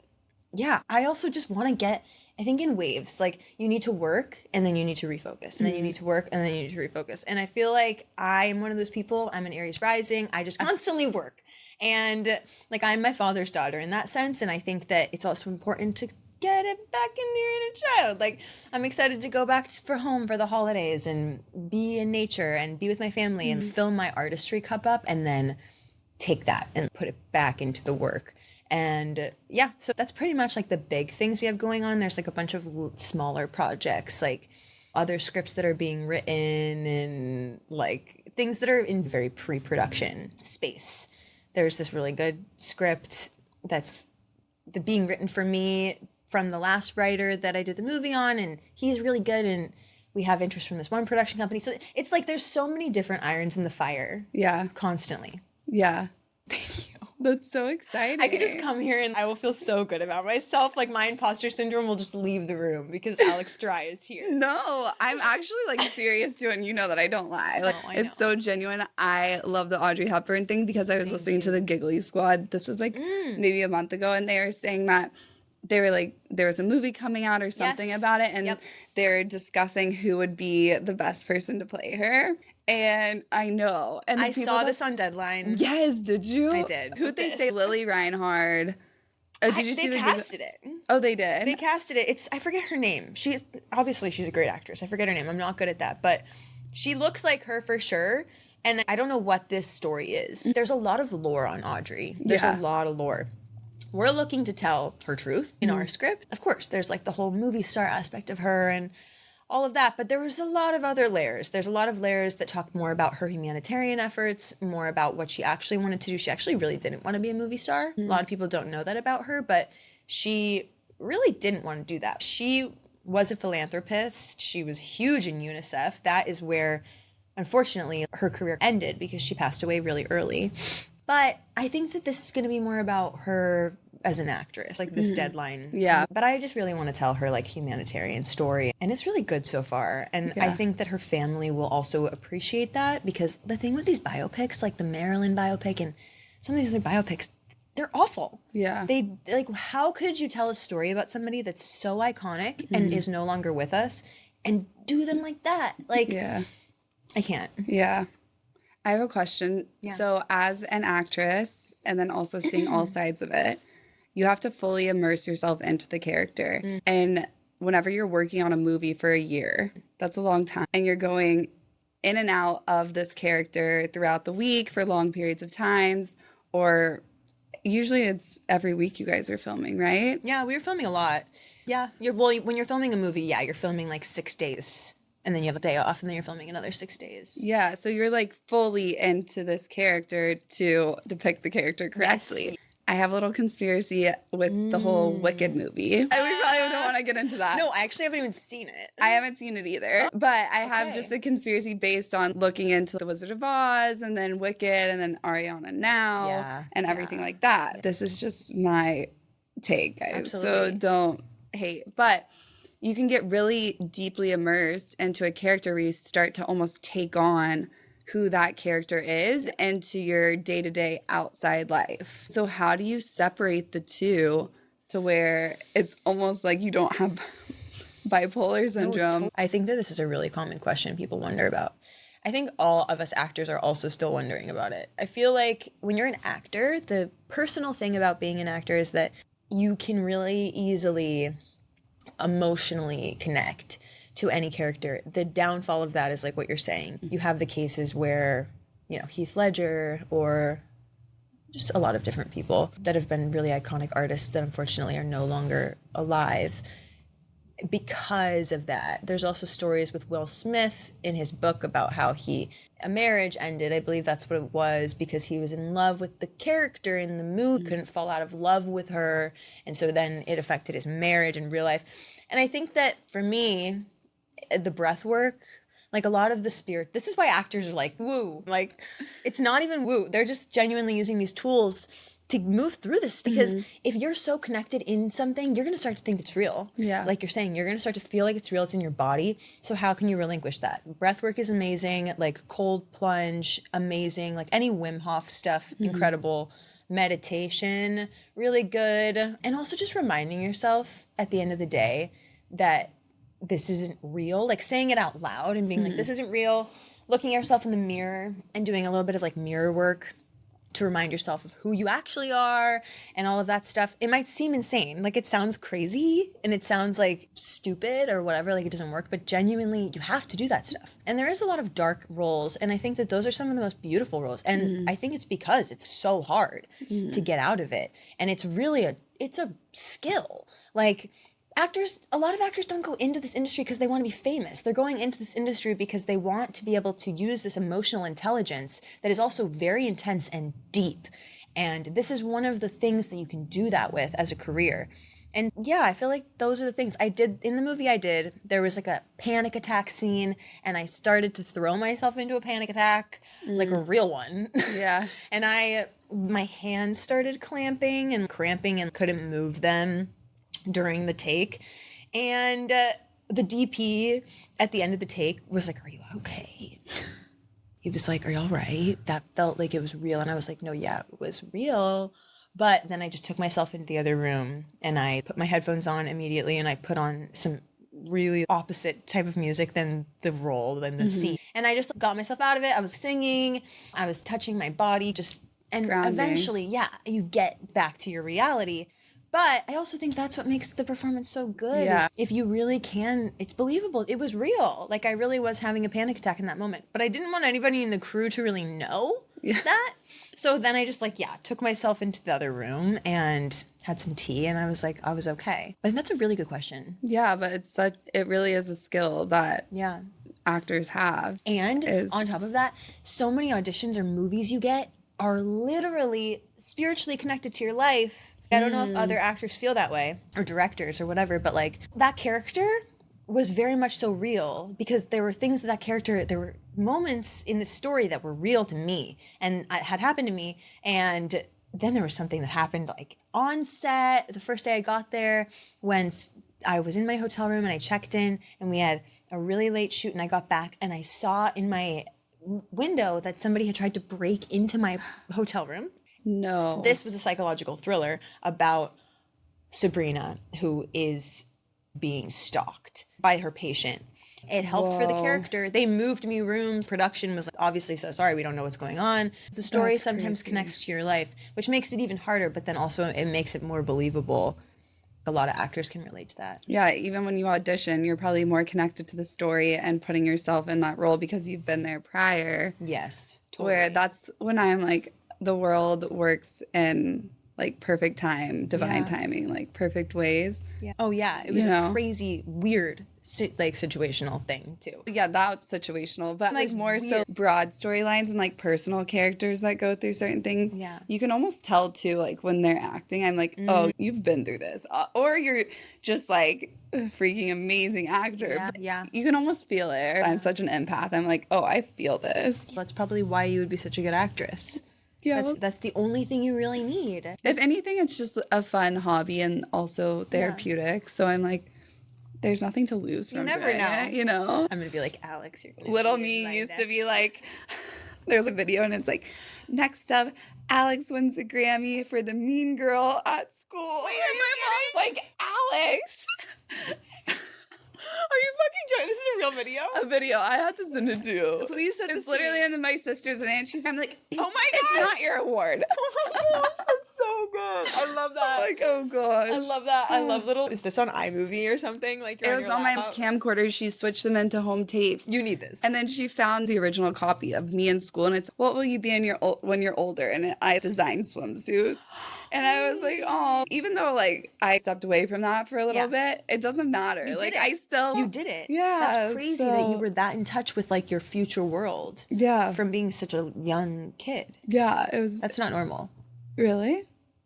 yeah, I also just want to get, I think, in waves. Like, you need to work, and then you need to refocus, and then you need to work, and then you need to refocus. And I feel like I'm one of those people. I'm an Aries rising. I just constantly work. And like, I'm my father's daughter in that sense. And I think that it's also important to get it back into your inner child. Like, I'm excited to go back for home for the holidays and be in nature and be with my family and fill my artistry cup up, and then take that and put it back into the work. And yeah, so that's pretty much like the big things we have going on. There's like a bunch of smaller projects, like other scripts that are being written, and like things that are in very pre-production space. There's this really good script that's being written for me from the last writer that I did the movie on, and he's really good, and we have interest from this one production company. So it's like there's so many different irons in the fire. Yeah. Constantly. Yeah. Thank you. That's so exciting. I could just come here and I will feel so good about myself. Like, my imposter syndrome will just leave the room because Alex Dry is here. No, I'm actually like serious too, and you know that I don't lie. Like, I it's know. so genuine. I love the Audrey Hepburn thing because I was listening to the Giggly Squad. This was like maybe a month ago, and they were saying that they were like, there was a movie coming out or something about it, and they're discussing who would be the best person to play her. And I know. And I saw this on Deadline. Yes, did you? I did. Who'd they say? Lily Reinhard. Did you see they casted it. Oh, they did? They casted it. I forget her name. She's a great actress. I forget her name. I'm not good at that. But she looks like her for sure. And I don't know what this story is. There's a lot of lore on Audrey. There's a lot of lore. We're looking to tell her truth in our script. Of course, there's like the whole movie star aspect of her and all of that, but there was a lot of other layers. There's a lot of layers that talk more about her humanitarian efforts, more about what she actually wanted to do. She actually really didn't want to be a movie star. A lot of people don't know that about her, but she really didn't want to do that. She was a philanthropist. She was huge in UNICEF. That is where, unfortunately, her career ended because she passed away really early. But I think that this is going to be more about her as an actress, like this Deadline. Yeah. But I just really want to tell her like humanitarian story, and it's really good so far. And I think that her family will also appreciate that, because the thing with these biopics, like the Marilyn biopic and some of these other biopics, they're awful. Yeah. They like, how could you tell a story about somebody that's so iconic and is no longer with us and do them like that? Like, I can't. Yeah. I have a question. Yeah. So as an actress, and then also seeing all sides of it, you have to fully immerse yourself into the character. And whenever you're working on a movie for a year, that's a long time. And you're going in and out of this character throughout the week for long periods of times, or usually it's every week you guys are filming, right? Yeah, we were filming a lot. Yeah. When you're filming a movie, yeah, you're filming like 6 days. And then you have a day off, and then you're filming another 6 days. Yeah, so you're like fully into this character to depict the character correctly. Yes. I have a little conspiracy with the whole Wicked movie. We probably don't want to get into that. No, I actually haven't even seen it. I haven't seen it either. But I have just a conspiracy based on looking into The Wizard of Oz and then Wicked and then Ariana Now and everything like that. This is just my take, guys. Absolutely. So don't hate. But you can get really deeply immersed into a character where you start to almost take on who that character is into your day-to-day outside life. So how do you separate the two to where it's almost like you don't have bipolar syndrome? I think that this is a really common question people wonder about. I think all of us actors are also still wondering about it. I feel like when you're an actor, the personal thing about being an actor is that you can really easily emotionally connect to any character. The downfall of that is like what you're saying. You have the cases where, you know, Heath Ledger or just a lot of different people that have been really iconic artists that unfortunately are no longer alive because of that. There's also stories with Will Smith in his book about how a marriage ended. I believe that's what it was, because he was in love with the character in the movie, couldn't fall out of love with her. And so then it affected his marriage in real life. And I think that for me, the breath work, like a lot of the spirit, this is why actors are like, woo. Like, it's not even woo. They're just genuinely using these tools to move through this, because if you're so connected in something, you're going to start to think it's real. Yeah. Like you're saying, you're going to start to feel like it's real. It's in your body. So how can you relinquish that? Breath work is amazing. Like cold plunge, amazing. Like any Wim Hof stuff, incredible. Meditation, really good. And also just reminding yourself at the end of the day that this isn't real. Like saying it out loud and being like, this isn't real. Looking at yourself in the mirror and doing a little bit of like mirror work to remind yourself of who you actually are and all of that stuff. It might seem insane. Like it sounds crazy and it sounds like stupid or whatever, like it doesn't work, but genuinely you have to do that stuff. And there is a lot of dark roles, and I think that those are some of the most beautiful roles. And I think it's because it's so hard to get out of it. And it's really it's a skill. Like a lot of actors don't go into this industry because they want to be famous. They're going into this industry because they want to be able to use this emotional intelligence that is also very intense and deep. And this is one of the things that you can do that with as a career. And yeah, I feel like those are the things I did in the movie. There was like a panic attack scene, and I started to throw myself into a panic attack, like a real one. Yeah. And my hands started clamping and cramping and couldn't move them during the take. And the DP at the end of the take was like, "Are you okay?" He was like, "Are you all right?" That felt like it was real. And I was like, "No, yeah, it was real." But then I just took myself into the other room and I put my headphones on immediately and I put on some really opposite type of music than the role, than the scene. And I just got myself out of it. I was singing, I was touching my body, and grounding. Eventually, yeah, you get back to your reality. But I also think that's what makes the performance so good. Yeah. If you really can, it's believable. It was real. Like I really was having a panic attack in that moment. But I didn't want anybody in the crew to really know that. So then I just took myself into the other room and had some tea, and I was okay. But that's a really good question. Yeah, but it really is a skill that actors have. And on top of that, so many auditions or movies you get are literally spiritually connected to your life. I don't know if other actors feel that way, or directors or whatever, but like that character was very much so real, because there were things there were moments in the story that were real to me and had happened to me. And then there was something that happened like on set the first day I got there, when I was in my hotel room and I checked in and we had a really late shoot, and I got back and I saw in my window that somebody had tried to break into my hotel room. No. This was a psychological thriller about Sabrina, who is being stalked by her patient. It helped for the Whoa. character. They moved me rooms. Production was like, obviously so sorry, we don't know what's going on. The story That's sometimes crazy. connects to your life, which makes it even harder, but then also it makes it more believable. A lot of actors can relate to that. Yeah, even when you audition, you're probably more connected to the story and putting yourself in that role because you've been there prior. Yes, Where totally. that's when I'm like, the world works in like perfect time, divine Yeah. timing, like perfect ways. Yeah. Oh yeah, it was You a know? crazy, weird, like situational thing too. Yeah, that's situational, but like was more so weird. broad storylines and like personal characters that go through certain things. Yeah. You can almost tell too, like when they're acting, I'm like, oh, you've been through this. Or you're just like a freaking amazing actor. Yeah, But yeah. you can almost feel it. I'm such an empath. I'm like, oh, I feel this. That's probably why you would be such a good actress. Yeah. That's the only thing you really need. If anything, it's just a fun hobby and also therapeutic. So I'm like, there's nothing to lose from never doing know. it, you know? I'm gonna be like, Alex, you're gonna Little be in me my used to be next- like, there's a video and it's like, next up, Alex wins the Grammy for the mean girl at school. Wait, and are you my mom's like, Alex. Are you fucking joking? This is a real video? A video. I had to send it to you. Please send It's this to literally me. under my sisters and aunt. I'm like, Oh my it's gosh! not your award. Oh my gosh, that's so good. I love that. Like, oh gosh. I love that. I love little. Is this on iMovie or something? Like you're It on was your on my laptop? camcorder. She switched them into home tapes. You need this. And then she found the original copy of me in school, and it's what will you be in when you're older? And I designed swimsuits, and I was like, oh, even though like I stepped away from that for a little bit, it doesn't matter. You Like did it. I still You did it. Yeah, That's crazy that you so- were that in touch with like your future world. Yeah, From being such a young kid. yeah, it was That's not normal. really.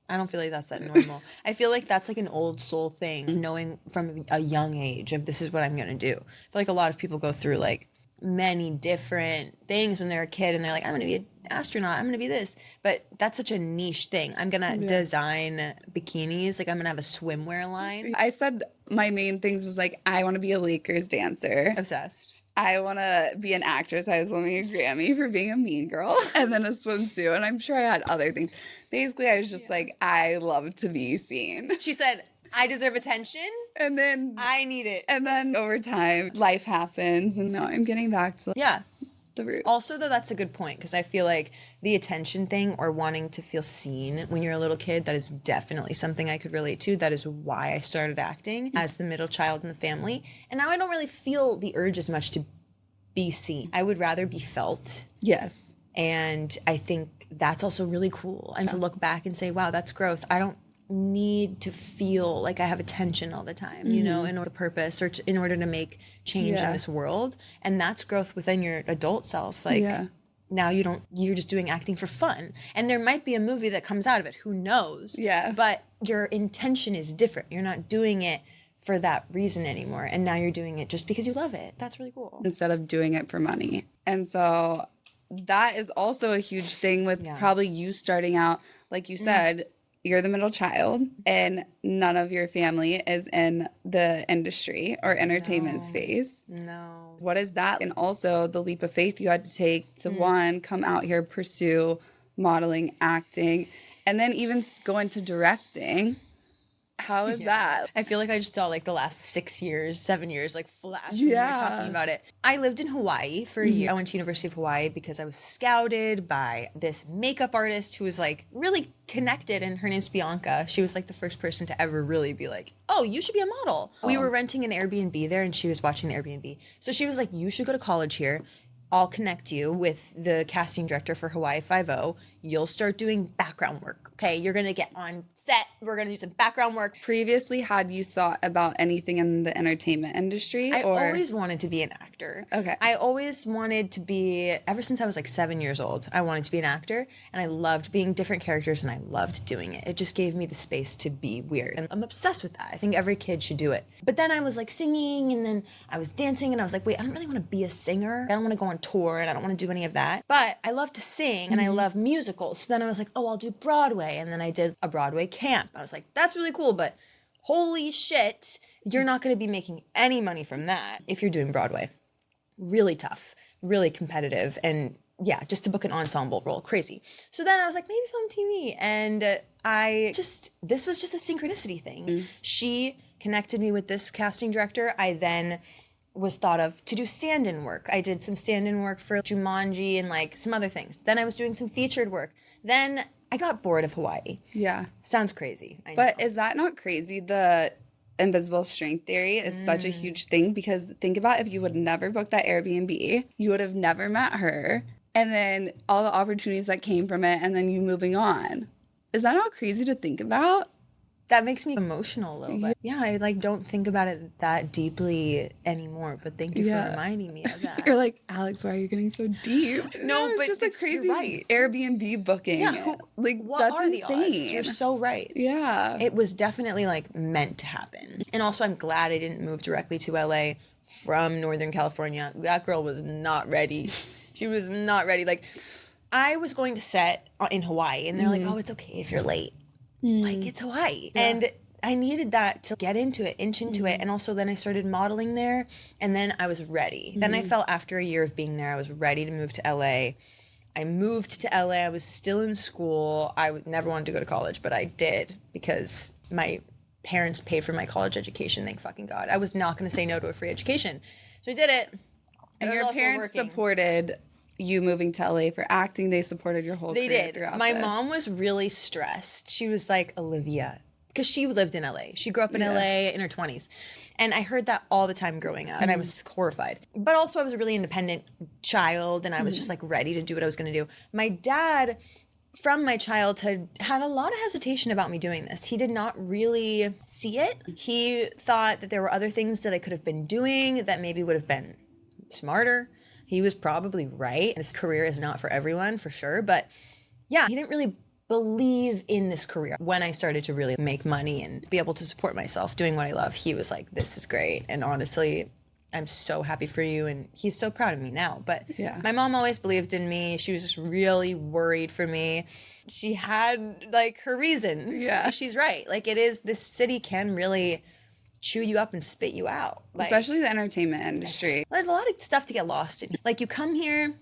I don't feel like that's that normal. I feel like that's like an old soul thing, knowing from a young age of this is what I'm going to do. I feel like a lot of people go through like many different things when they're a kid and they're like, I'm going to be an astronaut, I'm going to be this. But that's such a niche thing. I'm going to design bikinis. Like I'm going to have a swimwear line. I said my main things was like I want to be a Lakers dancer. Obsessed. I want to be an actress. I was winning a Grammy for being a mean girl and then a swimsuit. And I'm sure I had other things. Basically, I was just like, I love to be seen. She said, I deserve attention. And then I need it. and then over time, life happens. And now I'm getting back to Yeah. the root. Also, though, that's a good point because I feel like the attention thing or wanting to feel seen when you're a little kid, that is definitely something I could relate to. That is why I started acting as the middle child in the family. And now I don't really feel the urge as much to be seen. I would rather be felt. Yes. And I think that's also really cool. And to look back and say, wow, that's growth. I don't need to feel like I have attention all the time, you know, in order to purpose or in order to make change in this world. And that's growth within your adult self. Like now you're just doing acting for fun. And there might be a movie that comes out of it. Who knows? Yeah. But your intention is different. You're not doing it for that reason anymore. And now you're doing it just because you love it. That's really cool. Instead of doing it for money. And so that is also a huge thing with probably you starting out. Like you said, you're the middle child and none of your family is in the industry or entertainment space. No. What is that? And also the leap of faith you had to take to one, come out here, pursue modeling, acting, and then even go into directing. How is that? I feel like I just saw like the last 6 years, 7 years, like flash when you were talking about it. I lived in Hawaii for a year. I went to University of Hawaii because I was scouted by this makeup artist who was like really connected, and her name's Bianca. She was like the first person to ever really be like, oh, you should be a model. We were renting an Airbnb there and she was watching the Airbnb. So she was like, you should go to college here. I'll connect you with the casting director for Hawaii Five-0. You'll start doing background work. Okay, you're gonna get on set. We're gonna do some background work. Previously, had you thought about anything in the entertainment industry? I or always wanted to be an actor. Okay. I always wanted to be, ever since I was like 7 years old, I wanted to be an actor, and I loved being different characters, and I loved doing it. It just gave me the space to be weird, and I'm obsessed with that. I think every kid should do it. But then I was like singing, and then I was dancing, and I was like, wait, I don't really want to be a singer. I don't want to go on tour, and I don't want to do any of that. But I love to sing, and I love musicals. So then I was like, oh, I'll do Broadway, and then I did a Broadway camp. I was like, that's really cool, but holy shit, you're not going to be making any money from that if you're doing Broadway. Really tough, really competitive, and yeah, just to book an ensemble role, crazy. So then I was like, maybe film TV, and this was just a synchronicity thing. She connected me with this casting director. I then was thought of to do stand-in work. I did some stand-in work for Jumanji and like some other things. Then I was doing some featured work. Then I got bored of Hawaii. Yeah. Sounds crazy. I know. But is that not crazy? The invisible strength theory is such a huge thing, because think about if you would never book that Airbnb, you would have never met her, and then all the opportunities that came from it, and then you moving on. Is that not crazy to think about? That makes me emotional a little bit. Yeah, I like don't think about it that deeply anymore, but thank you for reminding me of that. You're like, Alex, why are you getting so deep? No, it's but just it's, a crazy you're right. Airbnb booking. Yeah, like what that's are the insane. odds? You're so right. Yeah. It was definitely like meant to happen. And also I'm glad I didn't move directly to LA from Northern California. That girl was not ready. She was not ready. Like I was going to set in Hawaii and they're like, oh, it's okay if you're late. Like it's Hawaii. Yeah. And I needed that to get into it, inch into it. And also then I started modeling there and then I was ready. Then I felt after a year of being there, I was ready to move to LA. I moved to LA. I was still in school. I never wanted to go to college, but I did because my parents paid for my college education. Thank fucking God. I was not going to say no to a free education. So I did it. And your parents supported you moving to LA for acting. They supported your whole career throughout My this. mom was really stressed. She was like, Olivia, because she lived in LA. She grew up in LA in her 20s. And I heard that all the time growing up. And I was horrified. But also I was a really independent child. And I was just like ready to do what I was going to do. My dad, from my childhood, had a lot of hesitation about me doing this. He did not really see it. He thought that there were other things that I could have been doing that maybe would have been smarter. He was probably right. This career is not for everyone, for sure. But yeah, he didn't really believe in this career. When I started to really make money and be able to support myself doing what I love, he was like, this is great. And honestly, I'm so happy for you. And he's so proud of me now. But my mom always believed in me. She was just really worried for me. She had like her reasons. Yeah. She's right. Like it is, this city can really chew you up and spit you out. Like, especially the entertainment industry. There's a lot of stuff to get lost in. Like you come here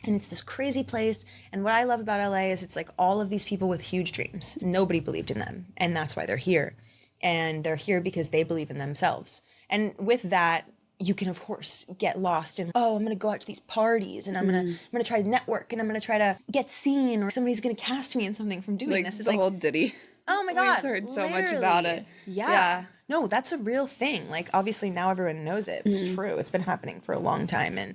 and it's this crazy place. And what I love about LA is it's like all of these people with huge dreams. Nobody believed in them. And that's why they're here. And they're here because they believe in themselves. And with that, you can of course get lost in, oh, I'm going to go out to these parties and I'm going to try to network and I'm going to try to get seen, or somebody's going to cast me in something from doing like this. It's the like, whole Diddy. Oh my God. I've heard so much about it. Yeah. No, that's a real thing. Like obviously now everyone knows it. It's true. It's been happening for a long time. And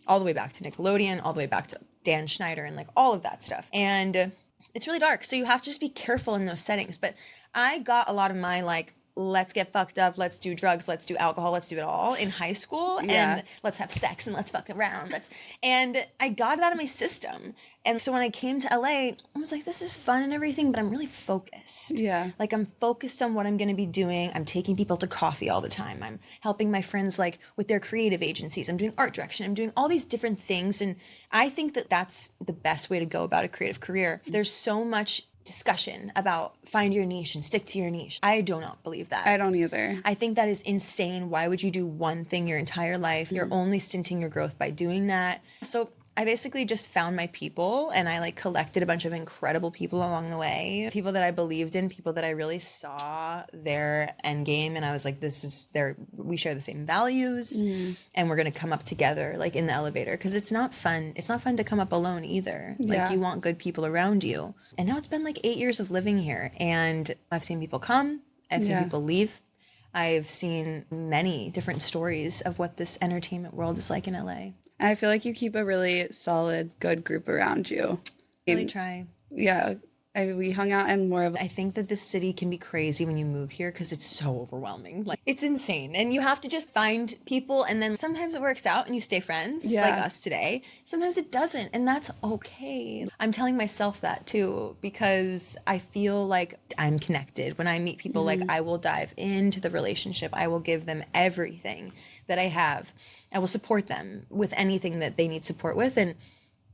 all the way back to Nickelodeon, all the way back to Dan Schneider and like all of that stuff. And it's really dark. So you have to just be careful in those settings. But I got a lot of my like, let's get fucked up, let's do drugs, let's do alcohol, let's do it all in high school. And let's have sex and let's fuck around. And I got it out of my system. And so when I came to LA, I was like, this is fun and everything, but I'm really focused. Yeah. Like I'm focused on what I'm going to be doing. I'm taking people to coffee all the time. I'm helping my friends like with their creative agencies. I'm doing art direction. I'm doing all these different things. And I think that that's the best way to go about a creative career. There's so much discussion about find your niche and stick to your niche. I do not believe that. I don't either. I think that is insane. Why would you do one thing your entire life? You're only stinting your growth by doing that. So I basically just found my people and I like collected a bunch of incredible people along the way. People that I believed in, people that I really saw their end game. And I was like, we share the same values and we're going to come up together like in the elevator. Cause it's not fun. It's not fun to come up alone either. Like you want good people around you. And now it's been like 8 years of living here and I've seen people come, I've seen people leave. I've seen many different stories of what this entertainment world is like in LA. And I feel like you keep a really solid, good group around you. Really try. Yeah. We hung out in more of... I think that this city can be crazy when you move here because it's so overwhelming. Like, it's insane. And you have to just find people and then sometimes it works out and you stay friends like us today. Sometimes it doesn't and that's okay. I'm telling myself that too because I feel like I'm connected. When I meet people, like I will dive into the relationship. I will give them everything that I have. I will support them with anything that they need support with. And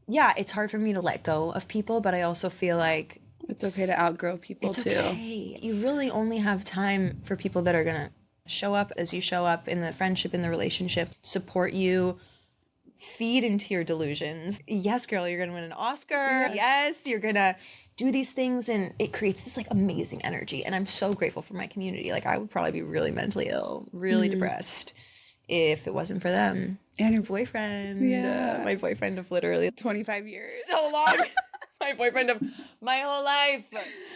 yeah, it's hard for me to let go of people, but I also feel like it's okay to outgrow people too. Okay. You really only have time for people that are going to show up as you show up in the friendship, in the relationship, support you, feed into your delusions. Yes, girl, you're going to win an Oscar. Yes, you're going to do these things. And it creates this like amazing energy. And I'm so grateful for my community. Like I would probably be really mentally ill, really depressed if it wasn't for them. And your boyfriend. Yeah. My boyfriend of literally 25 years. so long. My boyfriend of my whole life.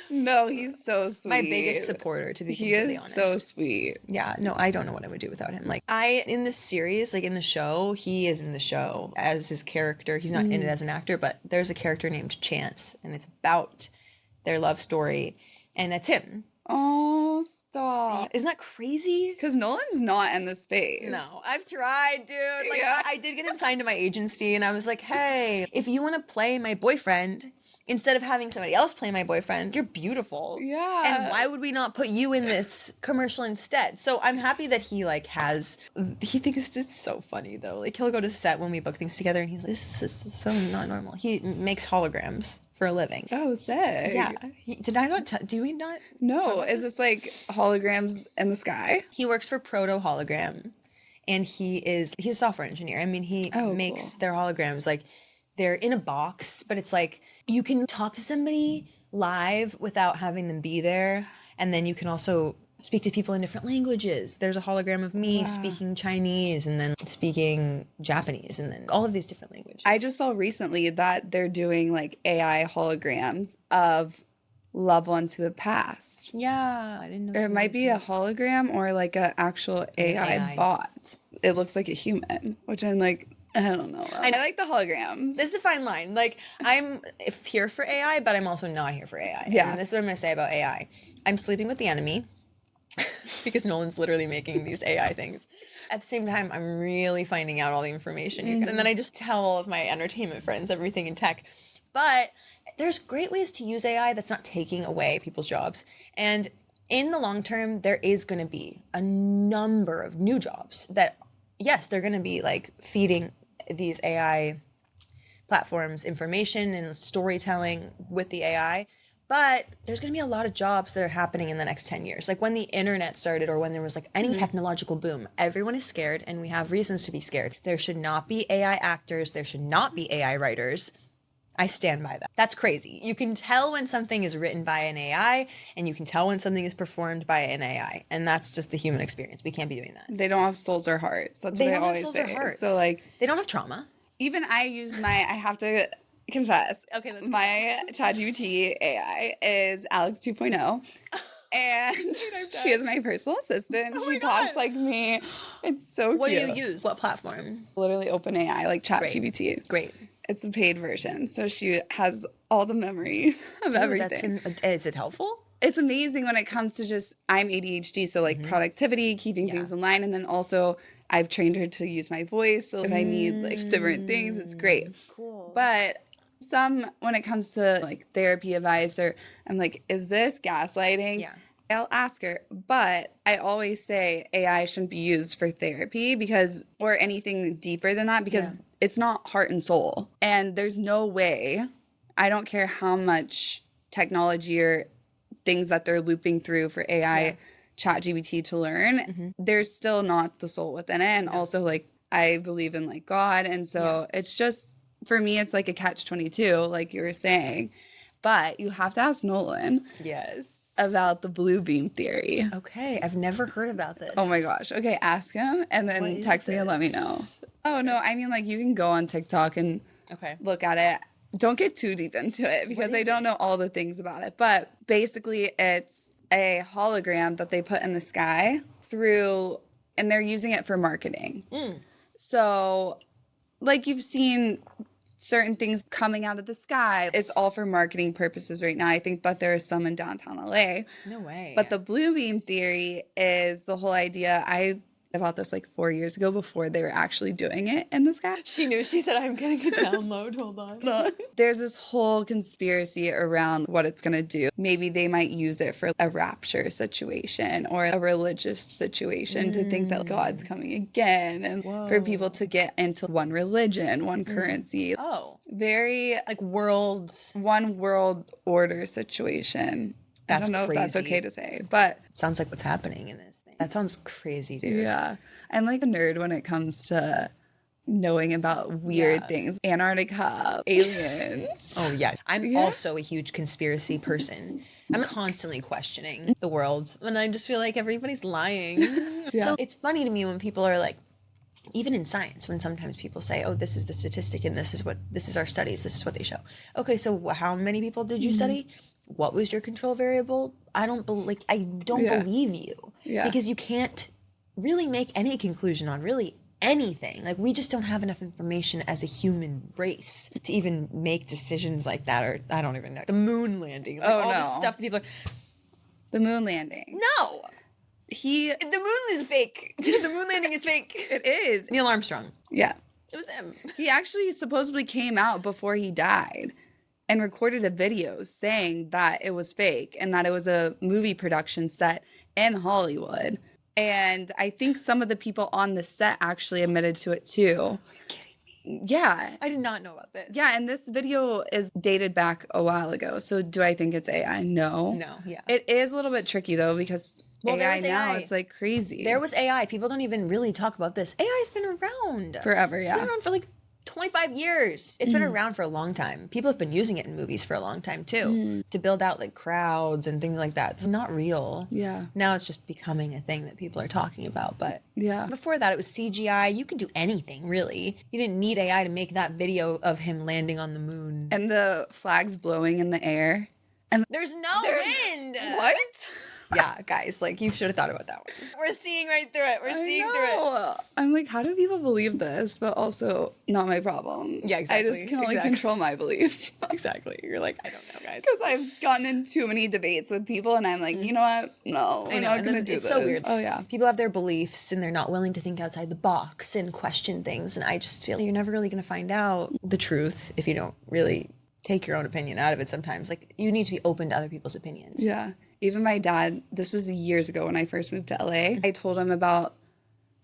No, he's so sweet. My biggest supporter, to be completely honest. He is so sweet. Yeah, no, I don't know what I would do without him. Like, in this series, like in the show, he is in the show as his character. He's not in it as an actor, but there's a character named Chance, and it's about their love story, and that's him. Oh, stop. Isn't that crazy? Because Nolan's not in the space. No, I've tried, dude. Like, Yeah. I did get him signed to my agency, and I was like, hey, if you want to play my boyfriend, instead of having somebody else play my boyfriend, you're beautiful. Yeah. And why would we not put you in this commercial instead? So I'm happy that he he thinks it's so funny though. Like he'll go to set when we book things together and he's like, this is so not normal. He makes holograms for a living. Oh, sick. Yeah. Did I not, do we not? No, is this like holograms in the sky? He works for Proto Hologram and he's a software engineer. I mean, he makes their holograms like, they're in a box, but it's like you can talk to somebody live without having them be there. And then you can also speak to people in different languages. There's a hologram of me speaking Chinese and then speaking Japanese and then all of these different languages. I just saw recently that they're doing like AI holograms of loved ones who have passed. Yeah, I didn't know. Or it might be a hologram or like an actual AI bot. It looks like a human, which I'm like, I don't know. I like the holograms. This is a fine line. Like, I'm here for AI, but I'm also not here for AI. Yeah. And this is what I'm going to say about AI. I'm sleeping with the enemy because Nolan's literally making these AI things. At the same time, I'm really finding out all the information. And then I just tell all of my entertainment friends everything in tech. But there's great ways to use AI that's not taking away people's jobs. And in the long term, there is going to be a number of new jobs that, yes, they're going to be like feeding these AI platforms information and storytelling with the AI, but there's going to be a lot of jobs that are happening in the next 10 years. Like when the internet started or when there was like any technological boom, everyone is scared and we have reasons to be scared. There should not be AI actors. There should not be AI writers. I stand by that. That's crazy. You can tell when something is written by an AI and you can tell when something is performed by an AI. And that's just the human experience. We can't be doing that. They don't have souls or hearts. That's what I always say. So like, they don't have trauma. even I have to confess. Okay, let's my ChatGPT AI is Alex 2.0. And she is my personal assistant. She talks like me. It's so cute. What do you use? What platform? Literally OpenAI, like ChatGPT. Great. It's the paid version. So she has all the memory of everything. Is it helpful? It's amazing when it comes to just, I'm ADHD, so like productivity, keeping things in line. And then also I've trained her to use my voice. So if I need like different things, it's great. Cool. But when it comes to like therapy advice, or I'm like, is this gaslighting? Yeah. I'll ask her. But I always say AI shouldn't be used for therapy or anything deeper than that, because it's not heart and soul. And there's no way, I don't care how much technology or things that they're looping through for AI ChatGPT to learn, there's still not the soul within it. And also like, I believe in like God. And so it's just, for me, it's like a catch-22, like you were saying. But you have to ask Nolan. Yes. About the blue beam theory. Okay, I've never heard about this. Oh my gosh. Okay, ask him and then text me and let me know. Oh no, I mean like you can go on TikTok and look at it. Don't get too deep into it because I don't know all the things about it. But basically it's a hologram that they put in the sky and they're using it for marketing. So like you've seen certain things coming out of the sky. It's all for marketing purposes right now. I think that there are some in downtown LA. No way. But the blue beam theory is the whole idea. I about this like 4 years ago before they were actually doing it in the sky. She knew. She said, I'm getting a download. Hold on. There's this whole conspiracy around what it's going to do. Maybe they might use it for a rapture situation or a religious situation to think that God's coming again and for people to get into one religion, one currency. Oh. Very like one world order situation. That's I don't know crazy. if that's okay to say, but sounds like what's happening in this thing. That sounds crazy, dude. Yeah. I'm like a nerd when it comes to knowing about weird things. Antarctica, aliens. Oh, yeah. I'm also a huge conspiracy person. I'm constantly questioning the world and I just feel like everybody's lying. So it's funny to me when people are like, even in science, when sometimes people say, oh, this is the statistic and this is our studies, this is what they show. Okay, so how many people did you study? What was your control variable? I don't believe you. Yeah. Because you can't really make any conclusion on really anything. Like, we just don't have enough information as a human race to even make decisions like that. Or I don't even know. The moon landing. Like, all this stuff that people are... The moon landing. No! The moon is fake. The moon landing is fake. It is. Neil Armstrong. Yeah. It was him. He actually supposedly came out before he died and recorded a video saying that it was fake and that it was a movie production set in Hollywood. And I think some of the people on the set actually admitted to it too. Are you kidding me? Yeah. I did not know about this. Yeah, and this video is dated back a while ago. So do I think it's AI? No. No, yeah. It is a little bit tricky though because AI now, it's like crazy. There was AI. People don't even really talk about this. AI's been around. Forever, yeah. It's been around for like 25 years. It's been around for a long time. People have been using it in movies for a long time too, to build out like crowds and things like that. It's not real. Yeah. Now it's just becoming a thing that people are talking about. But yeah, before that, it was CGI. You could do anything, really. You didn't need AI to make that video of him landing on the moon. And the flags blowing in the air. And there's no wind. What? Yeah, guys, like, you should have thought about that one. We're seeing right through it. We're seeing through it. I'm like, how do people believe this? But also, not my problem. Yeah, exactly. I just can only control my beliefs. Exactly. You're like, I don't know, guys. Because I've gotten in too many debates with people, and I'm like, you know what? No, we're not going to do this. It's so weird. Oh, yeah. People have their beliefs, and they're not willing to think outside the box and question things. And I just feel you're never really going to find out the truth if you don't really take your own opinion out of it sometimes. Like, you need to be open to other people's opinions. Yeah. Even my dad, this was years ago when I first moved to LA, I told him about,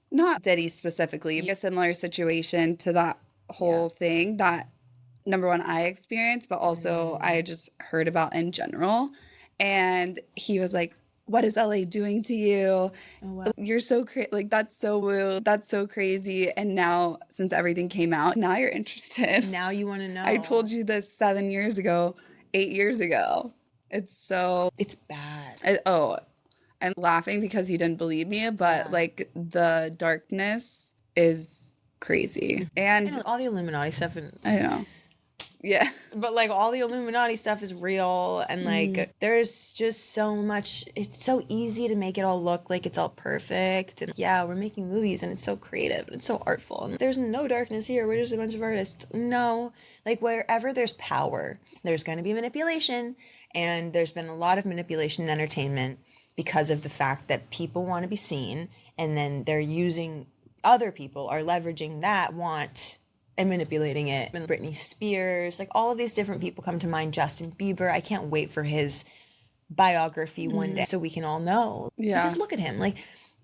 not Diddy specifically, a similar situation to that whole thing that, number one, I experienced, but also I just heard about in general. And he was like, what is LA doing to you? Oh, wow. You're so crazy. Like, that's so woo. That's so crazy. And now, since everything came out, now you're interested. Now you want to know. I told you this 7 years ago, 8 years ago. It's bad. I'm laughing because he didn't believe me, but like the darkness is crazy. And I know, all the Illuminati stuff. I know. Yeah. But like all the Illuminati stuff is real, and like there's just so much. It's so easy to make it all look like it's all perfect. And yeah, we're making movies and it's so creative and it's so artful. And there's no darkness here. We're just a bunch of artists. No. Like, wherever there's power, there's going to be manipulation. And there's been a lot of manipulation in entertainment because of the fact that people want to be seen, and then they're using, other people are leveraging that want and manipulating it. And Britney Spears, like all of these different people come to mind. Justin Bieber, I can't wait for his biography one day so we can all know. Yeah. Because look at him. Like,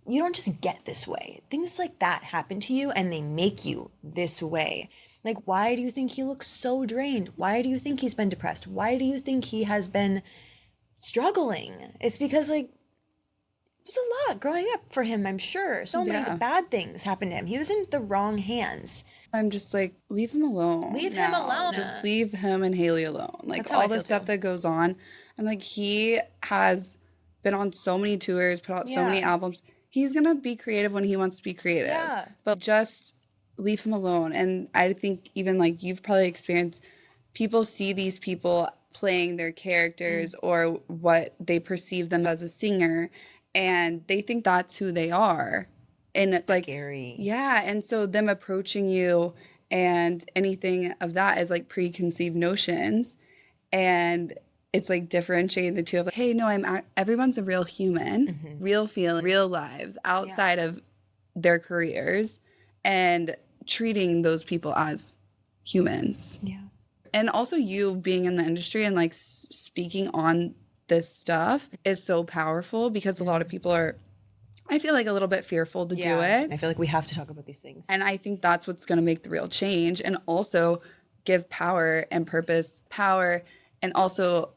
you don't just get this way. Things like that happen to you and they make you this way. Like, why do you think he looks so drained? Why do you think he's been depressed? Why do you think he has been struggling? It's because, like, it was a lot growing up for him, I'm sure. So many bad things happened to him. He was in the wrong hands. I'm just like, leave him alone. Leave him alone. Just leave him and Haley alone. Like, all the stuff that goes on. I'm like, he has been on so many tours, put out so many albums. He's going to be creative when he wants to be creative. Yeah. But just leave him alone. And I think even like you've probably experienced, people see these people playing their characters or what they perceive them as a singer, and they think that's who they are. And it's like scary. Yeah. And so them approaching you and anything of that is like preconceived notions. And it's like differentiating the two of like, hey, no, everyone's a real human, real feeling, real lives outside of their careers, and treating those people as humans. Yeah. And also you being in the industry and like speaking on this stuff is so powerful, because a lot of people are, I feel like, a little bit fearful to do it. I feel like we have to talk about these things. And I think that's what's going to make the real change, and also give power and purpose, and also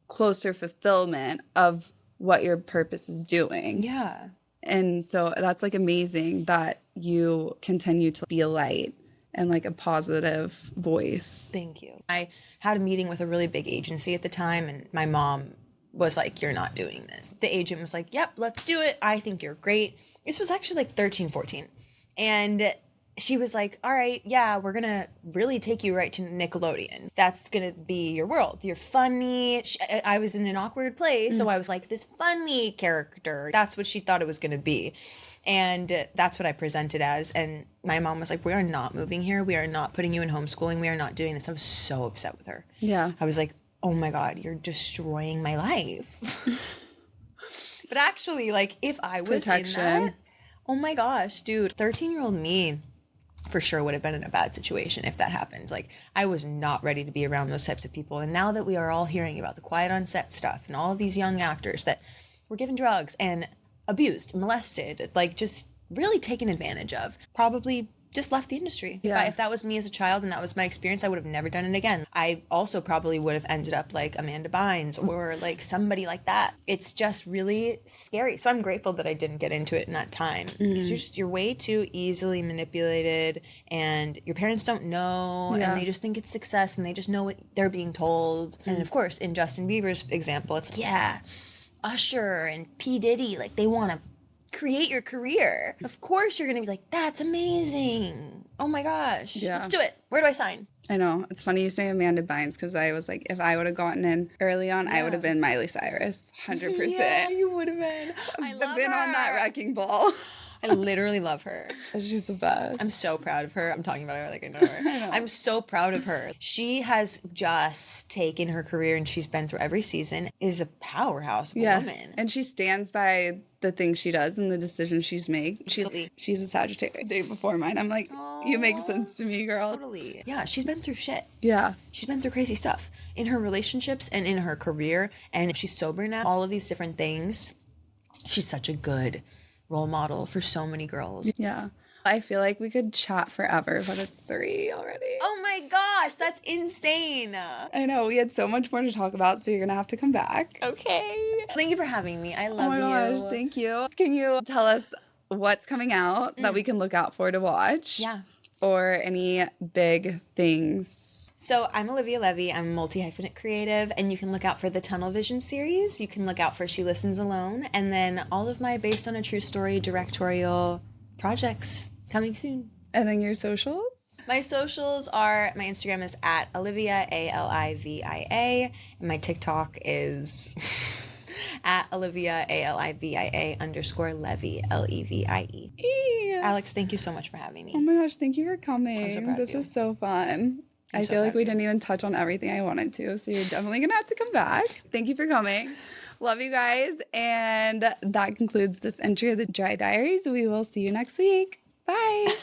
closer fulfillment of what your purpose is doing. Yeah. And so that's like amazing that you continue to be a light and like a positive voice. Thank you. I had a meeting with a really big agency at the time, and my mom was like, you're not doing this. The agent was like, yep, let's do it. I think you're great. This was actually like 13, 14. And she was like, all right, yeah, we're going to really take you right to Nickelodeon. That's going to be your world. You're funny. I was in an awkward place, so I was like, this funny character. That's what she thought it was going to be. And that's what I presented as. And my mom was like, we are not moving here. We are not putting you in homeschooling. We are not doing this. I was so upset with her. Yeah. I was like, oh my God, you're destroying my life. But actually, like, if I was in that, oh my gosh, dude, 13-year-old me for sure would have been in a bad situation if that happened. Like, I was not ready to be around those types of people. And now that we are all hearing about the quiet on set stuff and all of these young actors that were given drugs and abused, molested, like just really taken advantage of, probably just left the industry. Yeah. If that was me as a child and that was my experience, I would have never done it again. I also probably would have ended up like Amanda Bynes or like somebody like that. It's just really scary. So I'm grateful that I didn't get into it in that time. Because you're way too easily manipulated and your parents don't know and they just think it's success and they just know what they're being told. And of course, in Justin Bieber's example, it's Usher and P. Diddy, like they want to create your career. Of course you're gonna be like, that's amazing. Oh my gosh. Let's do it. Where do I sign? I know. It's funny you say Amanda Bynes because I was like, if I would have gotten in early on, I would have been Miley Cyrus. 100%. Yeah, you would have been. I love been her. on that wrecking ball. I literally love her. She's the best. I'm so proud of her. I'm talking about her like I know her. I know. I'm so proud of her. She has just taken her career and she's been through every season, is a powerhouse of a woman. And she stands by the things she does and the decisions she's made. Absolutely. She's a Sagittarius. Day before mine. I'm like, you make sense to me, girl. Totally. Yeah, she's been through shit. Yeah. She's been through crazy stuff in her relationships and in her career. And she's sober now. All of these different things. She's such a good role model for so many girls. Yeah. I feel like we could chat forever, but it's 3 already. Oh my gosh, that's insane. I know. We had so much more to talk about, so you're going to have to come back. Okay. Thank you for having me. I love you. Oh my gosh, thank you. Can you tell us what's coming out that we can look out for to watch? Yeah. Or any big things? So I'm Alivia Levie. I'm a multi-hyphenate creative, and you can look out for the Tunnel Vision series. You can look out for She Listens Alone, and then all of my based on a true story directorial projects coming soon. And then your socials? My socials are, my Instagram is at Alivia, Alivia, and my TikTok is at Alivia, Alivia _Levie, Levie. Alex, thank you so much for having me. Oh my gosh, thank you for coming. I'm so proud of This you. was so fun. I feel like we didn't even touch on everything I wanted to, so you're definitely going to have to come back. Thank you for coming. Love you guys. And that concludes this entry of the Dry Diaries. We will see you next week. Bye.